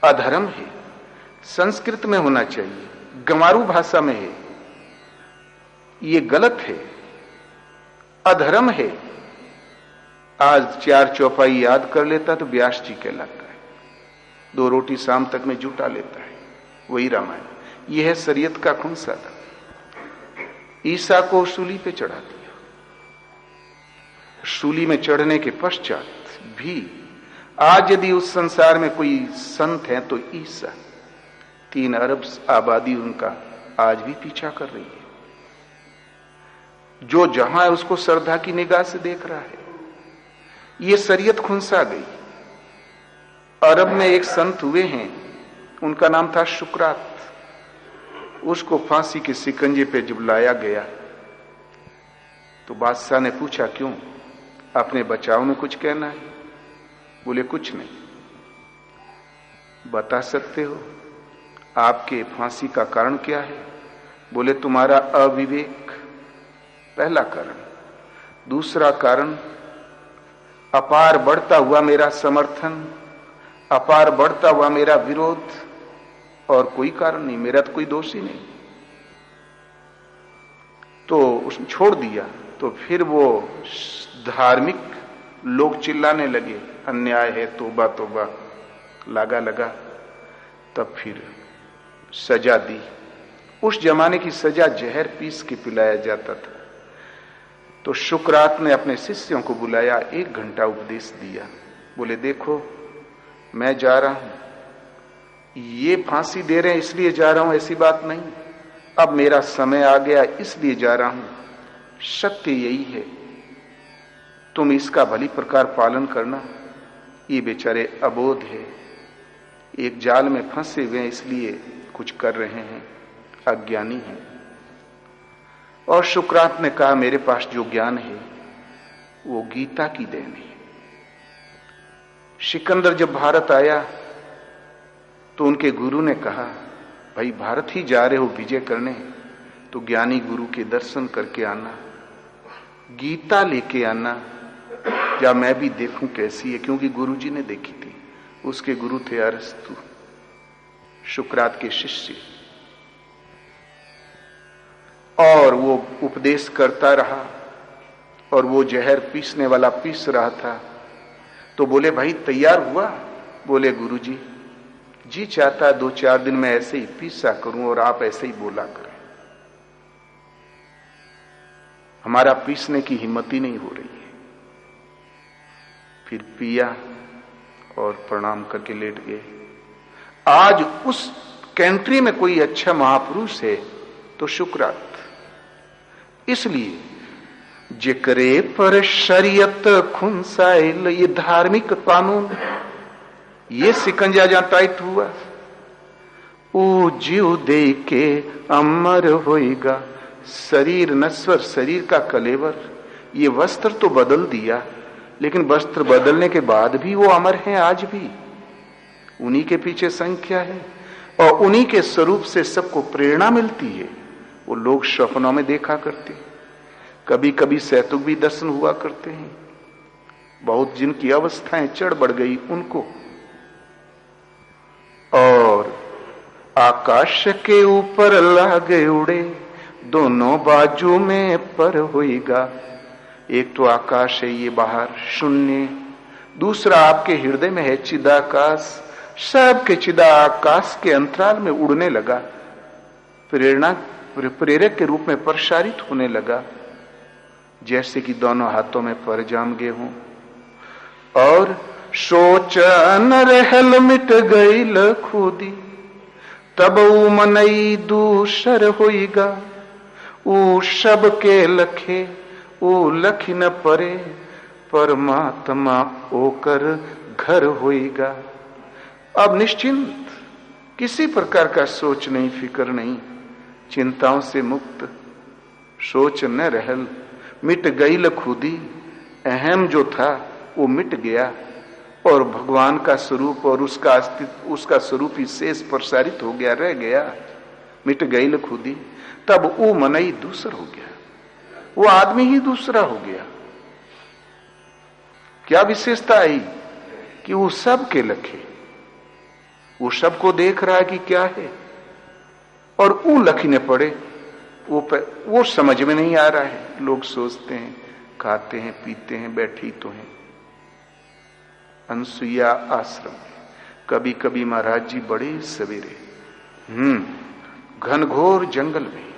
अधर्म है, संस्कृत में होना चाहिए, गंवारू भाषा में है, ये गलत है, अधर्म है। आज 4 चौपाई याद कर लेता तो व्यास जी कहलाता है, 2 रोटी शाम तक में जुटा लेता है, वही रामायण। यह है शरीयत का खुंसा था। ईसा को सूली पे चढ़ा दिया। सूली में चढ़ने के पश्चात भी आज यदि उस संसार में कोई संत है तो ईसा। 3 अरब आबादी उनका आज भी पीछा कर रही है। जो जहां है उसको श्रद्धा की निगाह से देख रहा है। ये शरीयत खुंसा गई। अरब में एक संत हुए हैं, उनका नाम था शुक्रात। उसको फांसी के शिकंजे पे जब लाया गया तो बादशाह ने पूछा, क्यों, अपने बचाव में कुछ कहना है? बोले कुछ नहीं। बता सकते हो आपके फांसी का कारण क्या है? बोले तुम्हारा अविवेक, पहला कारण। दूसरा कारण अपार बढ़ता हुआ मेरा समर्थन, अपार बढ़ता हुआ मेरा विरोध, और कोई कारण नहीं, मेरा तो कोई दोष ही नहीं। तो उसने छोड़ दिया। तो फिर वो धार्मिक लोग चिल्लाने लगे, अन्याय है, तौबा तौबा, लगा। तब फिर सजा दी। उस जमाने की सजा जहर पीस के पिलाया जाता था। तो शुक्रात ने अपने शिष्यों को बुलाया, 1 घंटा उपदेश दिया। बोले देखो, मैं जा रहा हूं, ये फांसी दे रहे हैं इसलिए जा रहा हूं, ऐसी बात नहीं। अब मेरा समय आ गया इसलिए जा रहा हूं। सत्य यही है, तुम इसका भली प्रकार पालन करना। ये बेचारे अबोध है, एक जाल में फंसे हुए हैं, इसलिए कुछ कर रहे हैं, अज्ञानी हैं। और शुक्रात ने कहा मेरे पास जो ज्ञान है वो गीता की देन है। सिकंदर जब भारत आया तो उनके गुरु ने कहा भाई भारत ही जा रहे हो विजय करने, तो ज्ञानी गुरु के दर्शन करके आना, गीता लेके आना, या मैं भी देखूं कैसी है, क्योंकि गुरु जी ने देखी थी। उसके गुरु थे अरस्तु, शुक्रात के शिष्य। और वो उपदेश करता रहा और वो जहर पीसने वाला पीस रहा था। तो बोले भाई तैयार हुआ? बोले गुरु जी चाहता है 2-4 दिन में ऐसे ही पीसा करूं और आप ऐसे ही बोला करें। हमारा पीसने की हिम्मत ही नहीं हो रही है। फिर पिया और प्रणाम करके लेट गए। आज उस कंट्री में कोई अच्छा महापुरुष है तो शुक्रात। इसलिए जिक्रे पर शरीयत खुनसाइल, ये धार्मिक कानून, ये सिकंजा जहां टाइट हुआ, ऊ जीव दे के अमर होएगा, शरीर नश्वर, शरीर का कलेवर। ये वस्त्र तो बदल दिया, लेकिन वस्त्र बदलने के बाद भी वो अमर हैं आज भी। उन्हीं के पीछे संख्या है और उन्हीं के स्वरूप से सबको प्रेरणा मिलती है। वो लोग स्वप्नों में देखा करते हैं, कभी कभी सैतुक भी दर्शन हुआ करते हैं। बहुत जिनकी अवस्थाएं चढ़ बढ़ गई उनको। और आकाश के ऊपर लागे उड़े, दोनों बाजू में पर होएगा। एक तो आकाश है ये बाहर शून्य, दूसरा आपके हृदय में है चिदाकाश। सबके चिदाकाश के अंतराल में उड़ने लगा, प्रेरक के रूप में प्रसारित होने लगा, जैसे कि दोनों हाथों में पर जाम गए हों। और सोच न रहल मिट गई लखुदी, तब ऊ मनई दूसर होइगा। ऊ सब के लखे ऊ लखी न परे, परमात्मा ओकर घर होइगा। अब निश्चिंत, किसी प्रकार का सोच नहीं, फिक्र नहीं, चिंताओं से मुक्त। सोच न रहल मिट गई लखुदी, अहम जो था वो मिट गया और भगवान का स्वरूप और उसका अस्तित्व, उसका स्वरूप ही शेष प्रसारित हो गया, रह गया। मिट गई लखुदी, तब वो मनई दूसर हो गया, वो आदमी ही दूसरा हो गया। क्या विशेषता आई कि वो सब के लखे, वो सबको देख रहा है कि क्या है, और वो लखीने पड़े, वो समझ में नहीं आ रहा है। लोग सोचते हैं, खाते हैं, पीते हैं, बैठी तो हैं। अनसुईया आश्रम कभी कभी महाराज जी बड़े सवेरे घनघोर जंगल में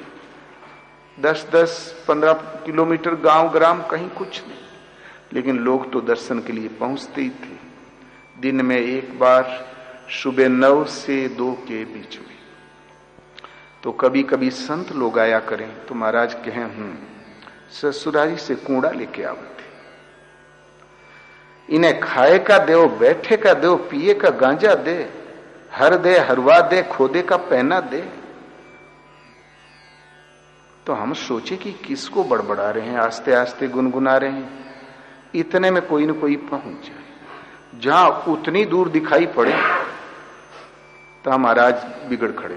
10-10, 15 किलोमीटर गांव ग्राम, कहीं कुछ नहीं, लेकिन लोग तो दर्शन के लिए पहुंचते ही थे। दिन में एक बार सुबह 9 से 2 के बीच में। तो कभी कभी संत लोग आया करें तो महाराज कहें ससुरारी से कूड़ा लेके आवते, इन्हें खाए का दो, बैठे का दो, पिए का गांजा दे, हर दे, हरवा दे, खोदे का पहना दे। तो हम सोचे कि किसको बड़बड़ा रहे हैं, आस्ते आस्ते गुनगुना रहे हैं। इतने में कोई न कोई पहुंच जाए, जहां उतनी दूर दिखाई पड़े तो महाराज बिगड़ खड़े।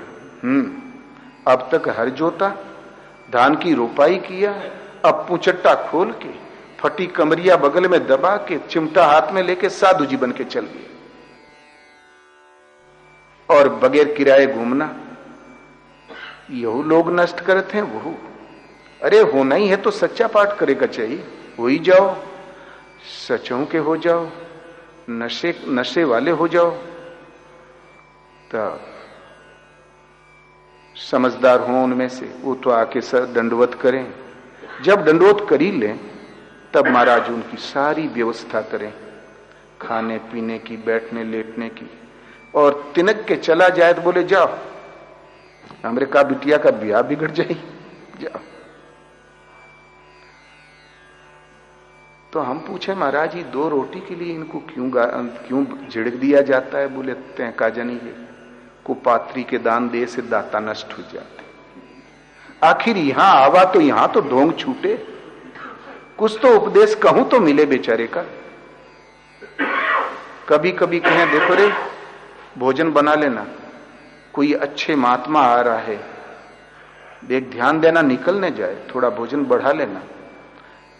अब तक हर जोता, धान की रोपाई किया, अब पुचट्टा खोल के, फटी कमरिया बगल में दबा के, चिमटा हाथ में लेके साधु जी बन के चल गए। और बगैर किराए घूमना, यहू लोग नष्ट करते हैं। वो अरे होना ही है तो सच्चा पाठ करेगा चाहिए, हो ही जाओ, सचों के हो जाओ, नशे वाले हो जाओ, तो समझदार हो उनमें से, वो तो आके सर दंडवत करें। जब दंडवत कर ही लें तब महाराज उनकी सारी व्यवस्था करें, खाने पीने की, बैठने लेटने की। और तिनक के चला जाए तो बोले जाओ, हमरे का बिटिया का ब्याह बिगड़ जाए, जाओ। तो हम पूछे महाराज, ये 2 रोटी के लिए इनको क्यों झिड़क दिया जाता है? बोले तैका जनी है, कुपात्री के दान दे से दाता नष्ट हो जाते। आखिर यहां आवा तो यहां तो ढोंग छूटे, कुछ तो उपदेश कहूं तो मिले बेचारे का। कभी कभी कहें देखो रे भोजन बना लेना, कोई अच्छे महात्मा आ रहा है, देख ध्यान देना निकलने जाए, थोड़ा भोजन बढ़ा लेना।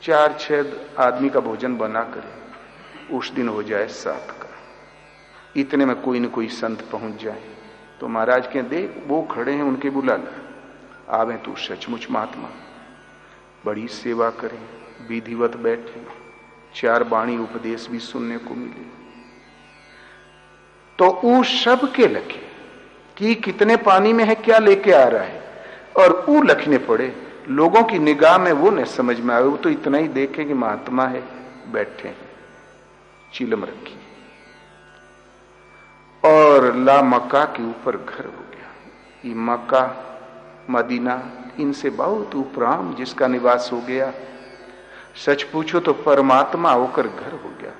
4-6 आदमी का भोजन बना करे, उस दिन हो जाए 7 का। इतने में कोई न कोई संत पहुंच जाए तो महाराज के देख वो खड़े हैं, उनके बुला ला, आवे तू सचमुच महात्मा, बड़ी सेवा करें, विधिवत बैठे, 4 वाणी उपदेश भी सुनने को मिले। तो ऊ सब के लखे कि कितने पानी में है, क्या लेके आ रहा है, और ऊ लखने पड़े। लोगों की निगाह में वो न समझ में आए, वो तो इतना ही देखे कि महात्मा है, बैठे हैं, चिलम रखी और ला मक्का के ऊपर घर हो गया। ये मक्का मदीना इनसे बहुत उपराम जिसका निवास हो गया, सच पूछो तो परमात्मा होकर घर हो गया,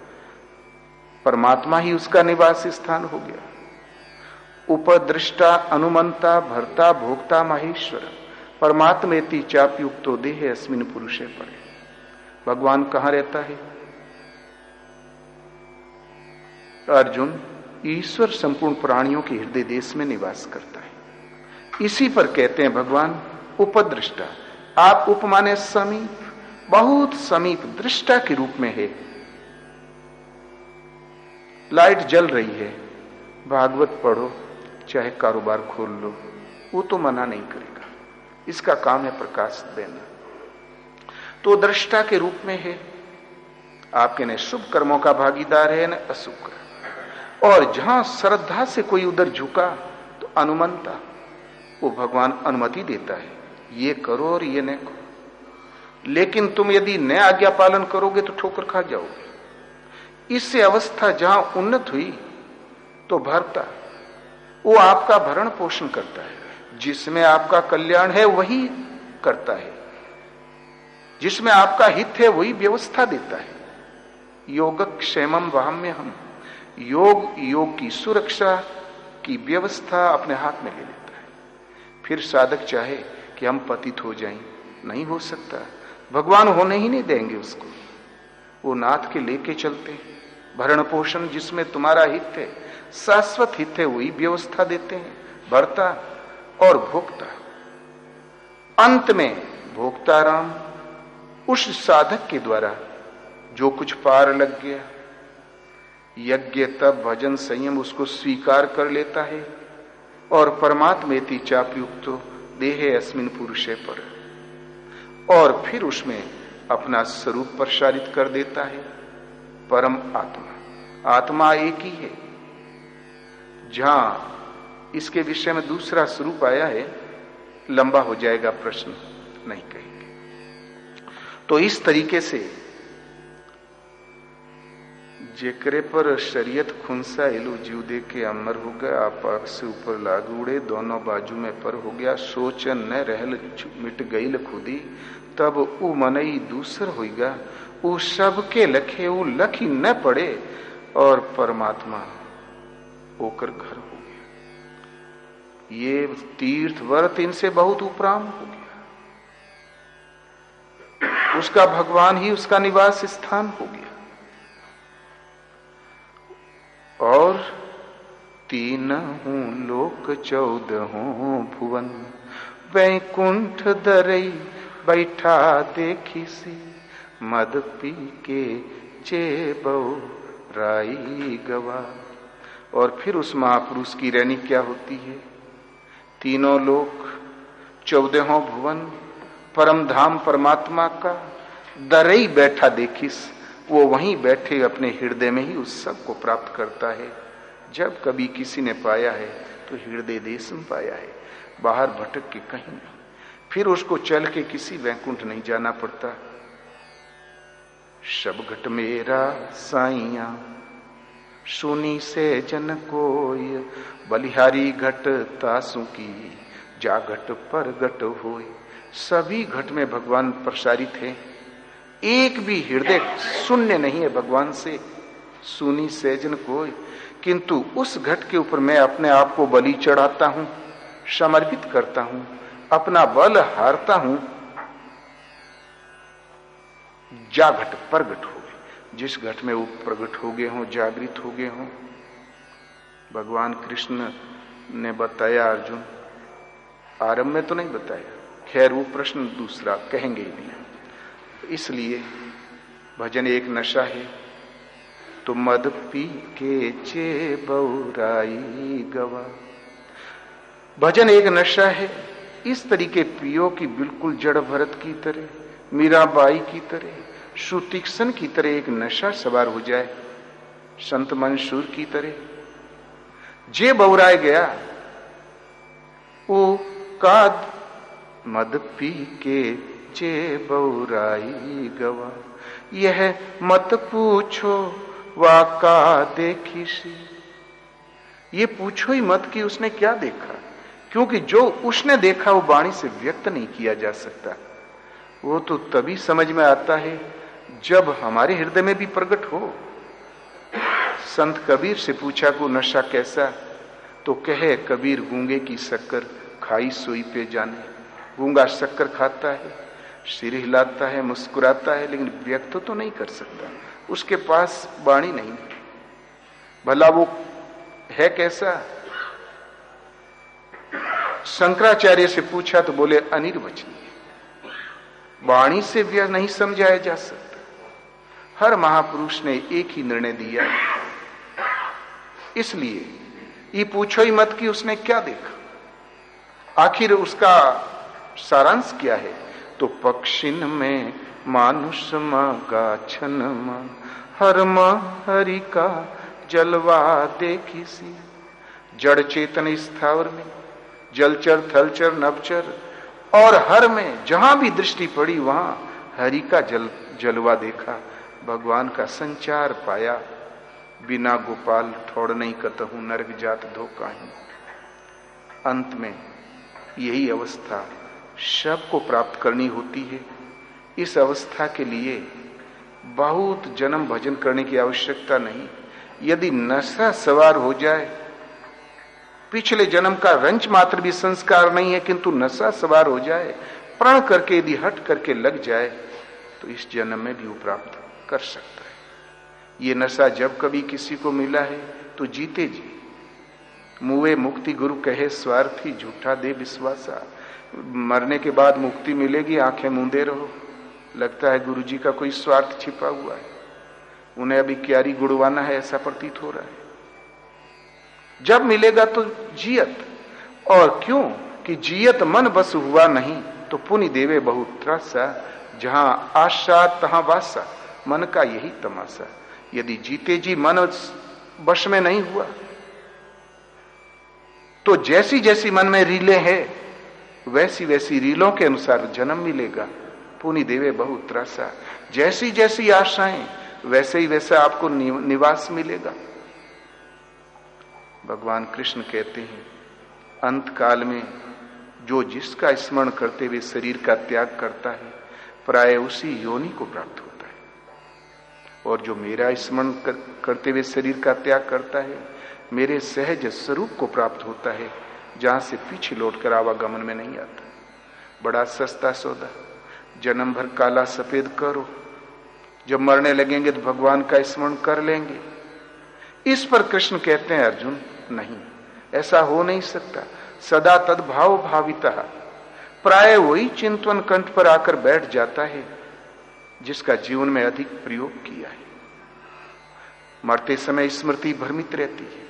परमात्मा ही उसका निवास स्थान हो गया। उपदृष्टा अनुमंता भर्ता भोक्ता माहेश्वर परमात्मेति चाप्युक्तो देहे अस्मिन पुरुषे पड़े। भगवान कहां रहता है? अर्जुन, ईश्वर संपूर्ण प्राणियों के हृदय देश में निवास करता है। इसी पर कहते हैं भगवान उपदृष्टा। आप उप माने समीप, बहुत समीप, दृष्टा के रूप में है। लाइट जल रही है, भागवत पढ़ो, चाहे कारोबार खोल लो, वो तो मना नहीं करेगा, इसका काम है प्रकाश देना। तो दृष्टा के रूप में है, आपके न शुभ कर्मों का भागीदार है न अशुभ कर्म। और जहां श्रद्धा से कोई उधर झुका तो अनुमंता, वो भगवान अनुमति देता है, ये करो और ये न करो। लेकिन तुम यदि न आज्ञा पालन करोगे तो ठोकर खा जाओगे। इससे अवस्था जहां उन्नत हुई तो भरता, वो आपका भरण पोषण करता है, जिसमें आपका कल्याण है वही करता है, जिसमें आपका हित है वही व्यवस्था देता है। योगक्षेमम वाम्य हम, योग की सुरक्षा की व्यवस्था अपने हाथ में ले लेता है। फिर साधक चाहे कि हम पतित हो जाएं, नहीं हो सकता, भगवान होने ही नहीं देंगे उसको। वो नाथ के लेके चलते हैं, भरण पोषण जिसमें तुम्हारा हित है, शाश्वत हित है, वही व्यवस्था देते हैं, भरता और भोक्ता। अंत में भोक्ता राम उस साधक के द्वारा जो कुछ पार लग गया, यज्ञ तप भजन संयम उसको स्वीकार कर लेता है और परमात्मेति चाप्युक्तो देहे अस्मिन पुरुषे पर, और फिर उसमें अपना स्वरूप प्रसारित कर देता है। परम आत्मा, आत्मा एक ही है। जहां इसके विषय में दूसरा स्वरूप आया है, लंबा हो जाएगा प्रश्न, नहीं कहेंगे। तो इस तरीके से जेकरे पर शरीयत खुनसा इलू जीव दे के अमर हो गया, आपाक से ऊपर लागू उड़े, दोनों बाजू में पर हो गया, सोचन न रहल मिट गईल खुदी, तब उ मनई दूसर होगा, उ सबके लखे उ लखी न पड़े, और परमात्मा होकर घर हो गया। ये तीर्थ व्रत इनसे बहुत उपराम हो गया, उसका भगवान ही उसका निवास स्थान हो गया। और 3 लोक 14 भुवन, वैकुंठ दरई बैठा देखी सी, मद पी के चेबो राई गवा। और फिर उस महापुरुष की रहनी क्या होती है? 3 लोक 14 भुवन, परम धाम परमात्मा का दरई बैठा देखिस, वो वहीं बैठे अपने हृदय में ही उस सब को प्राप्त करता है। जब कभी किसी ने पाया है तो हृदय देश में पाया है, बाहर भटक के कहीं नहीं। फिर उसको चल के किसी वैकुंठ नहीं जाना पड़ता। शब घट मेरा साइया सुनी से जन कोय, बलिहारी घट तासु की जा घट पर घट होय। सभी घट में भगवान प्रसारित है, एक भी हृदय शून्य नहीं है भगवान से, सुनी सहजन कोई। किंतु उस घट के ऊपर मैं अपने आप को बलि चढ़ाता हूं, समर्पित करता हूं, अपना बल हारता हूं। जा घट प्रगट हो गए, जिस घट में वो प्रगट हो गए हों, जागृत हो गए हों। भगवान कृष्ण ने बताया अर्जुन, आरंभ में तो नहीं बताया, खैर वो प्रश्न दूसरा कहेंगे ही नहीं। इसलिए भजन एक नशा है, तो मद पी के चे बौराई गवा। भजन एक नशा है, इस तरीके पियो कि बिल्कुल जड़ भरत की तरह, मीराबाई की तरह, सुतीक्ष्ण की तरह एक नशा सवार हो जाए, संत मंसूर की तरह। जे बौराए गया वो काद मद पी के चे बौराई गवा। यह मत पूछो वाका देखी सी, ये पूछो ही मत कि उसने क्या देखा, क्योंकि जो उसने देखा वो वाणी से व्यक्त नहीं किया जा सकता। वो तो तभी समझ में आता है जब हमारे हृदय में भी प्रकट हो। संत कबीर से पूछा को नशा कैसा, तो कहे कबीर गूंगे की शक्कर खाई सोई पे जाने। गूंगा शक्कर खाता है, सिर हिलाता है, मुस्कुराता है, लेकिन व्यक्त तो नहीं कर सकता, उसके पास वाणी नहीं। भला वो है कैसा? शंकराचार्य से पूछा तो बोले अनिर्वचनीय, वाणी से व्यक्त नहीं समझाया जा सकता। हर महापुरुष ने एक ही निर्णय दिया, इसलिए ये पूछो ही मत कि उसने क्या देखा। आखिर उसका सारांश क्या है? तो पक्षिन में मानुष गाछन हर हरि का जलवा देखी सी। जड़ चेतन स्थावर में, जलचर थलचर नभचर और हर में जहां भी दृष्टि पड़ी वहां हरि का जलवा देखा, भगवान का संचार पाया। बिना गोपाल ठोड़ नहीं कतहूं नरक जात धोखा ही। अंत में यही अवस्था सबको प्राप्त करनी होती है। इस अवस्था के लिए बहुत जन्म भजन करने की आवश्यकता नहीं। यदि नशा सवार हो जाए, पिछले जन्म का रंच मात्र भी संस्कार नहीं है, किंतु नशा सवार हो जाए, प्रण करके यदि हट करके लग जाए, तो इस जन्म में भी वो प्राप्त कर सकता है। ये नशा जब कभी किसी को मिला है तो जीते जी। मुए मुक्ति गुरु कहे स्वार्थी, झूठा दे विश्वासा। मरने के बाद मुक्ति मिलेगी, आंखें मूंदे रहो, लगता है गुरु जी का कोई स्वार्थ छिपा हुआ है, उन्हें अभी क्यारी गुड़वाना है, ऐसा प्रतीत हो रहा है। जब मिलेगा तो जियत, और क्यों कि जियत मन बस हुआ नहीं, तो पुनि देवे बहुत त्रासा। जहां आशा तहां वासा, मन का यही तमाशा। यदि जीते जी मन वश में नहीं हुआ, तो जैसी जैसी मन में रीलें हैं, वैसी वैसी रीलों के अनुसार जन्म मिलेगा। पुनि देवे बहुत त्रासा। जैसी जैसी आशाएं, वैसे ही वैसा आपको निवास मिलेगा। भगवान कृष्ण कहते हैं, अंत काल में जो जिसका स्मरण करते हुए शरीर का त्याग करता है, प्राय उसी योनि को प्राप्त होता है। और जो मेरा स्मरण करते हुए शरीर का त्याग करता है, मेरे सहज स्वरूप को प्राप्त होता है, जहां से पीछे लौटकर आवागमन में नहीं आता। बड़ा सस्ता सौदा, जन्म भर काला सफेद करो, जब मरने लगेंगे तो भगवान का स्मरण कर लेंगे। इस पर कृष्ण कहते हैं, अर्जुन नहीं, ऐसा हो नहीं सकता। सदा तद्भाव भाविता, प्राय वही चिंतन कंठ पर आकर बैठ जाता है जिसका जीवन में अधिक प्रयोग किया है। मरते समय स्मृति भ्रमित रहती है,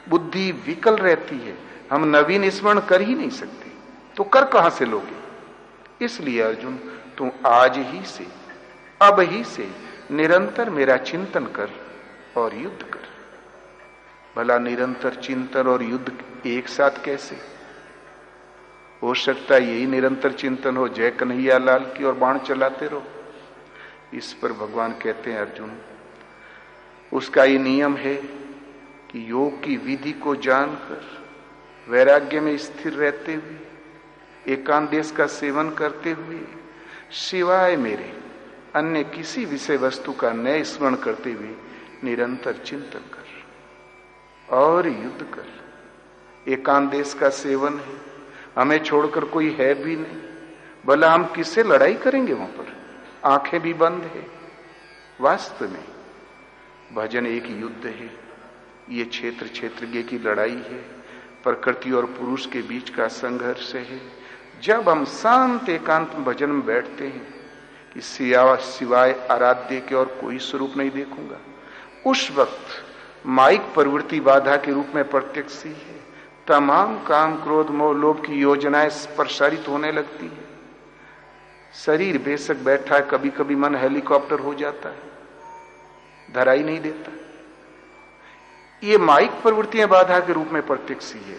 बुद्धि विकल रहती है, हम नवीन स्मरण कर ही नहीं सकते, तो कर कहां से लोगे? इसलिए अर्जुन, तू आज ही से, अब ही से निरंतर मेरा चिंतन कर और युद्ध कर। भला निरंतर चिंतन और युद्ध एक साथ कैसे हो सकता है? यही निरंतर चिंतन हो, जय कन्हैया लाल की, और बाण चलाते रहो। इस पर भगवान कहते हैं, अर्जुन उसका ये नियम है कि योग की विधि को जानकर, वैराग्य में स्थिर रहते हुए, एकांत देश का सेवन करते हुए, सिवाय मेरे अन्य किसी विषय वस्तु का न स्मरण करते हुए निरंतर चिंतन कर और युद्ध कर। एकांत देश का सेवन है, हमें छोड़कर कोई है भी नहीं, भला हम किससे लड़ाई करेंगे वहां पर? आंखें भी बंद है। वास्तव में भजन एक युद्ध है, ये क्षेत्र क्षेत्रज्ञ की लड़ाई है, प्रकृति और पुरुष के बीच का संघर्ष है। जब हम शांत एकांत भजन में बैठते हैं कि सिवाय आराध्य के और कोई स्वरूप नहीं देखूंगा, उस वक्त माइक प्रवृत्ति बाधा के रूप में प्रत्यक्ष ही है। तमाम काम क्रोध मोह लोभ की योजनाएं प्रसारित होने लगती है। शरीर बेशक बैठा है, कभी कभी मन हेलीकॉप्टर हो जाता है, धरा ही नहीं देता। ये माइक प्रवृत्तियां बाधा के रूप में प्रत्यक्ष ही है।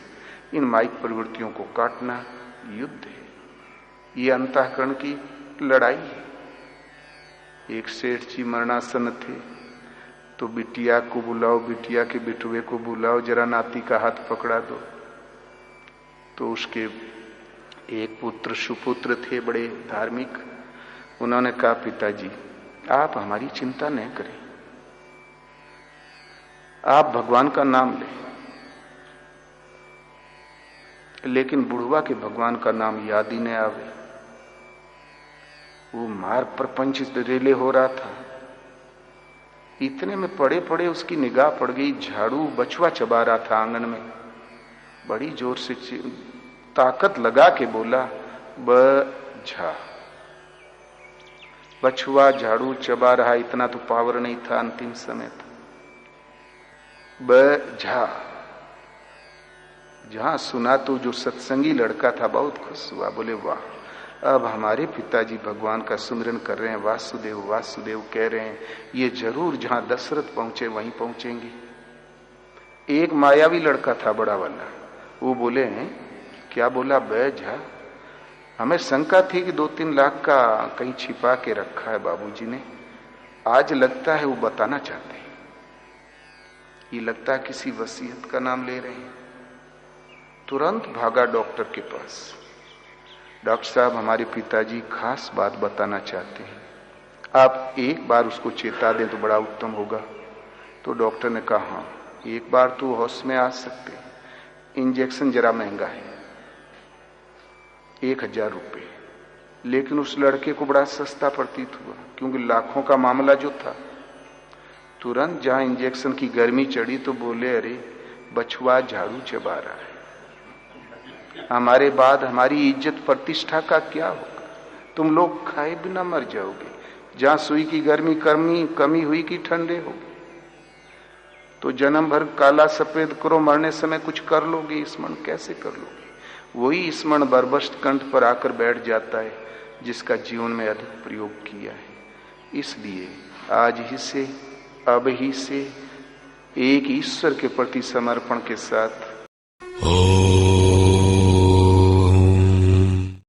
इन माइक प्रवृत्तियों को काटना युद्ध है, ये अंतःकरण की लड़ाई है। एक सेठ जी मरणासन थे, तो बिटिया को बुलाओ, बिटिया के बिटुए को बुलाओ, जरा नाती का हाथ पकड़ा दो। तो उसके एक पुत्र सुपुत्र थे बड़े धार्मिक, उन्होंने कहा पिताजी आप हमारी चिंता न करें, आप भगवान का नाम लें। लेकिन बुढ़वा के भगवान का नाम याद ही नहीं आवे। वो मार प्रपंच रेले हो रहा था। इतने में पड़े पड़े उसकी निगाह पड़ गई, झाड़ू बछुआ चबा रहा था आंगन में। बड़ी जोर से ताकत लगा के बोला बझा। बछुआ झाड़ू चबा रहा, इतना तो पावर नहीं था, अंतिम समय था। बझा। जहां सुना तो जो सत्संगी लड़का था बहुत खुश हुआ, बोले वाह, अब हमारे पिताजी भगवान का सुमिरन कर रहे हैं, वासुदेव वासुदेव कह रहे हैं, ये जरूर जहां दशरथ पहुंचे वहीं पहुंचेंगे। एक मायावी लड़का था बड़ा वाला, वो बोले क्या बोला बझा? हमें शंका थी कि 2-3 लाख का कहीं छिपा के रखा है बाबूजी ने, आज लगता है वो बताना चाहते हैं। ये लगता है किसी वसीयत का नाम ले रहे हैं। तुरंत भागा डॉक्टर के पास। डॉक्टर साहब हमारे पिताजी खास बात बताना चाहते हैं, आप एक बार उसको चेता दें तो बड़ा उत्तम होगा। तो डॉक्टर ने कहा हाँ, एक बार तो होश में आ सकते, इंजेक्शन जरा महंगा है, 1000 रुपये। लेकिन उस लड़के को बड़ा सस्ता प्रतीत हुआ, क्योंकि लाखों का मामला जो था। तुरंत जहां इंजेक्शन की गर्मी चढ़ी तो बोले अरे बछुआ झाड़ू चबा रहा है, हमारे बाद हमारी इज्जत प्रतिष्ठा का क्या होगा? तुम लोग खाए बिना मर जाओगे। जहां सुई की गर्मी कमी हुई कि ठंडे हो, तो जन्म भर काला सफेद करो, मरने समय कुछ कर लोगे, स्मरण कैसे कर लोगे? वही स्मरण बरबस्ट कंठ पर आकर बैठ जाता है जिसका जीवन में अधिक प्रयोग किया है। इसलिए आज ही से, अब ही से एक ईश्वर के प्रति समर्पण के साथ